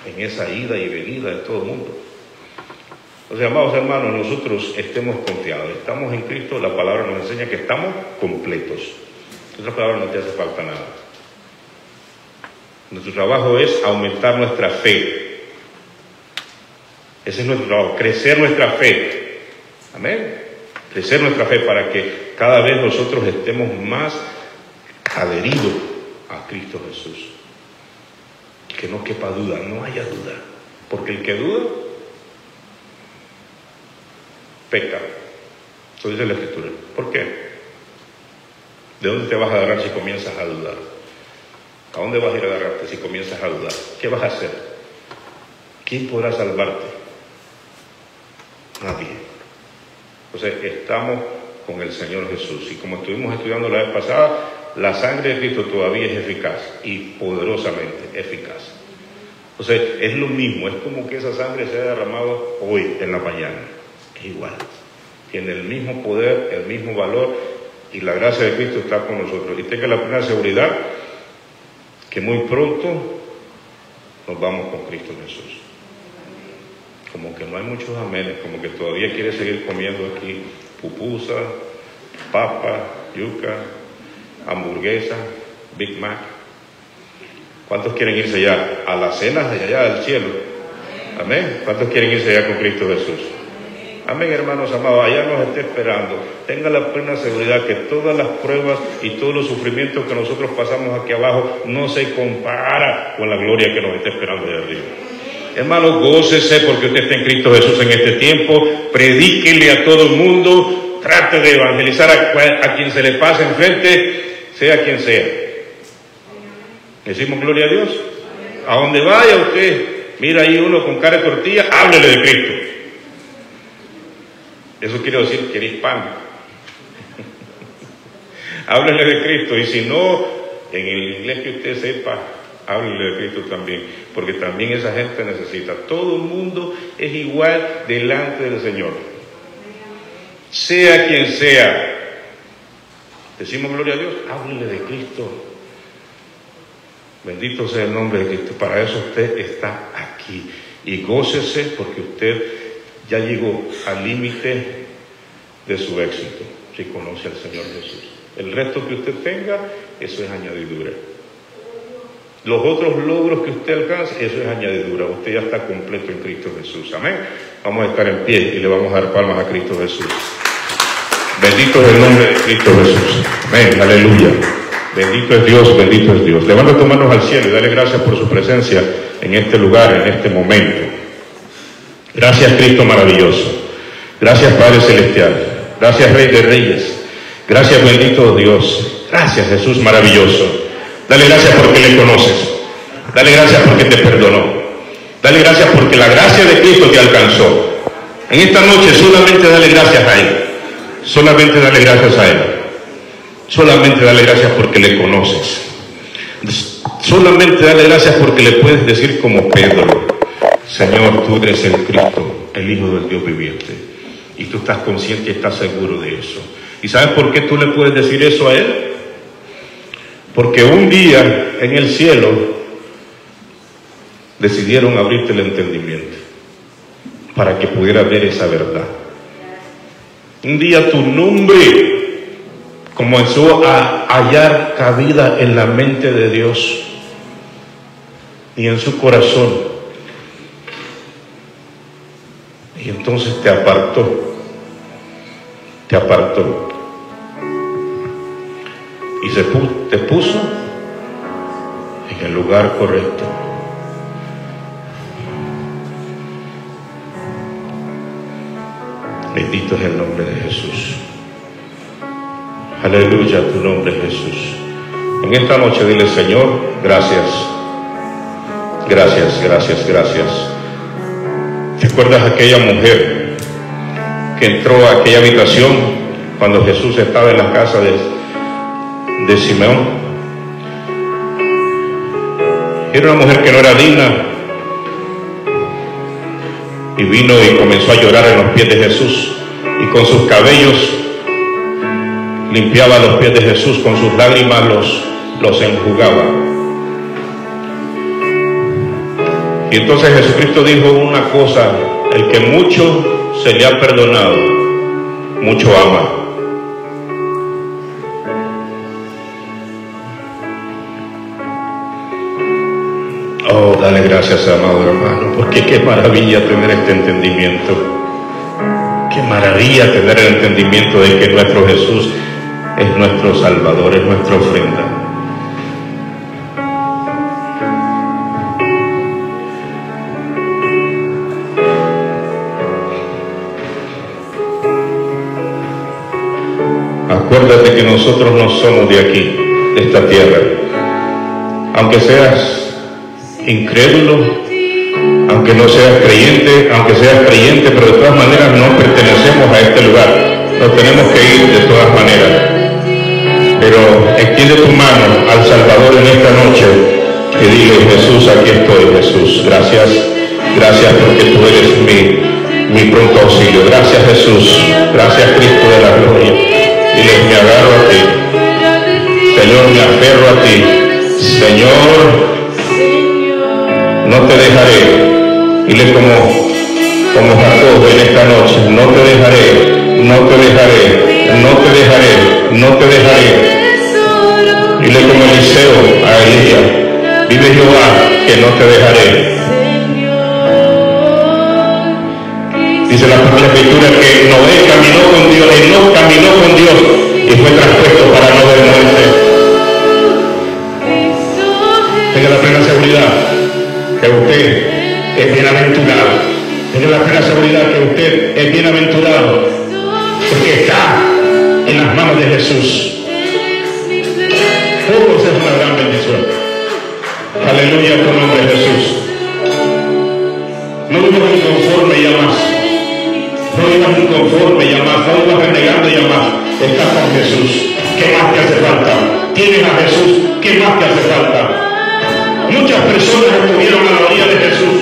Speaker 1: en esa ida y venida de todo el mundo. O sea, amados hermanos, nosotros estemos confiados, estamos en Cristo, la palabra nos enseña que estamos completos. Esa palabra no te hace falta nada. Nuestro trabajo es aumentar nuestra fe. Ese es nuestro trabajo, crecer nuestra fe. Amén. Crecer nuestra fe para que cada vez nosotros estemos más adheridos a Cristo Jesús. Que no quepa duda, no haya duda. Porque el que duda, peca. Eso dice la Escritura. ¿Por qué? ¿De dónde te vas a agarrar si comienzas a dudar? ¿A dónde vas a ir a agarrarte si comienzas a dudar? ¿Qué vas a hacer? ¿Quién podrá salvarte? Nadie. Entonces, estamos con el Señor Jesús. Y como estuvimos estudiando la vez pasada, la sangre de Cristo todavía es eficaz y poderosamente eficaz. Entonces, es lo mismo. Es como que esa sangre se ha derramado hoy en la mañana. Es igual. Tiene el mismo poder, el mismo valor, y la gracia de Cristo está con nosotros. Y tenga la plena seguridad que muy pronto nos vamos con Cristo Jesús. Como que no hay muchos amenes, como que todavía quiere seguir comiendo aquí pupusa, papa, yuca, hamburguesa, Big Mac. ¿Cuántos quieren irse allá a las cenas de allá del cielo? Amén. ¿Cuántos quieren irse allá con Cristo Jesús? Amén, hermanos amados, allá nos está esperando. Tenga la plena seguridad que todas las pruebas y todos los sufrimientos que nosotros pasamos aquí abajo no se compara con la gloria que nos está esperando allá arriba. Hermanos, gócese porque usted está en Cristo Jesús en este tiempo. Predíquele a todo el mundo. Trate de evangelizar a quien se le pase enfrente, sea quien sea. Decimos gloria a Dios. A donde vaya usted, mira ahí uno con cara de tortilla, háblele de Cristo. Eso quiere decir que eres pan. Háblele de Cristo, y si no, en el inglés que usted sepa, háblele de Cristo también, porque también esa gente necesita. Todo el mundo es igual delante del Señor, sea quien sea. Decimos gloria a Dios, háblele de Cristo. Bendito sea el nombre de Cristo. Para eso usted está aquí, y gócese porque usted ya llegó al límite de su éxito, si conoce al Señor Jesús. El resto que usted tenga, eso es añadidura. Los otros logros que usted alcance, eso es añadidura. Usted ya está completo en Cristo Jesús. Amén. Vamos a estar en pie y le vamos a dar palmas a Cristo Jesús. Bendito es el nombre de Cristo Jesús. Amén. Aleluya. Bendito es Dios, bendito es Dios. Levanta tus manos al cielo y dale gracias por su presencia en este lugar, en este momento. Gracias, Cristo maravilloso. Gracias, Padre celestial. Gracias, Rey de Reyes. Gracias, bendito Dios. Gracias, Jesús maravilloso. Dale gracias porque le conoces. Dale gracias porque te perdonó. Dale gracias porque la gracia de Cristo te alcanzó. En esta noche solamente dale gracias a Él. Solamente dale gracias a Él. Solamente dale gracias porque le conoces. Solamente dale gracias porque le puedes decir como Pedro: Señor, tú eres el Cristo, el Hijo del Dios viviente. Y tú estás consciente y estás seguro de eso. ¿Y sabes por qué tú le puedes decir eso a Él? Porque un día en el cielo decidieron abrirte el entendimiento para que pudieras ver esa verdad. Un día tu nombre comenzó a hallar cabida en la mente de Dios y en su corazón. Y entonces te apartó. Y te puso en el lugar correcto. Bendito es el nombre de Jesús. Aleluya, tu nombre Jesús. En esta noche dile: Señor, gracias. ¿Te acuerdas aquella mujer que entró a aquella habitación cuando Jesús estaba en la casa de Simeón? Era una mujer que no era digna, y vino y comenzó a llorar en los pies de Jesús, y con sus cabellos limpiaba los pies de Jesús, con sus lágrimas los enjugaba. Y entonces Jesucristo dijo una cosa: el que mucho se le ha perdonado, mucho ama. Oh, dale gracias, amado hermano, porque qué maravilla tener este entendimiento. Qué maravilla tener el entendimiento de que nuestro Jesús es nuestro Salvador, es nuestra ofrenda. Acuérdate que nosotros no somos de aquí, de esta tierra. Aunque seas incrédulo, aunque no seas creyente, pero de todas maneras no pertenecemos a este lugar. Nos tenemos que ir de todas maneras. Pero extiende tu mano al Salvador en esta noche y dile: Jesús, aquí estoy, Jesús. Gracias porque tú eres mi pronto auxilio. Gracias, Jesús. Gracias, Cristo de la gloria. Dile: me agarro a ti, Señor, me aferro a ti, Señor, no te dejaré. Dile como Jacob en esta noche: no te dejaré. Dile como Eliseo a Elías: vive Jehová que no te dejaré. Dice la Escritura que Noé caminó con Dios, Enoc caminó con Dios y fue traspuesto para no ver muerte. Tenga la plena seguridad que usted es bienaventurado. Tenga la plena seguridad que usted es bienaventurado, porque está en las manos de Jesús. Todos es una gran bendición. Aleluya, tu nombre Jesús. No vivas inconforme ya más. No vivas inconforme ya más. No vivas renegando ya más. Estás con Jesús. ¿Qué más te hace falta? Tienes a Jesús. ¿Qué más te hace falta? Muchas personas estuvieron a la orilla de Jesús,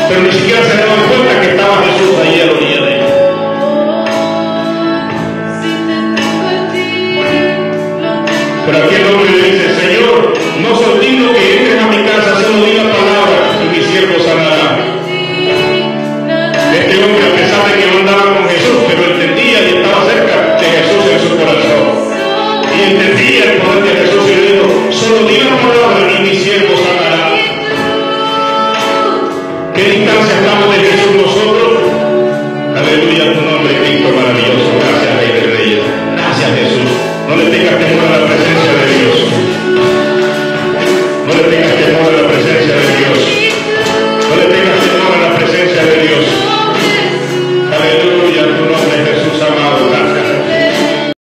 Speaker 1: pero ni siquiera se daban cuenta que estaba Jesús ahí a la orilla de ellos. Pero aquí el hombre le dice: Señor, no soy digno que entres a mi casa, solo diga palabra y mi siervo sanará. Este hombre, a pesar de que no andaba con Jesús, pero entendía y estaba cerca de Jesús en su corazón, y entendía el poder de Jesús, y le dijo: solo diga palabra y mi siervo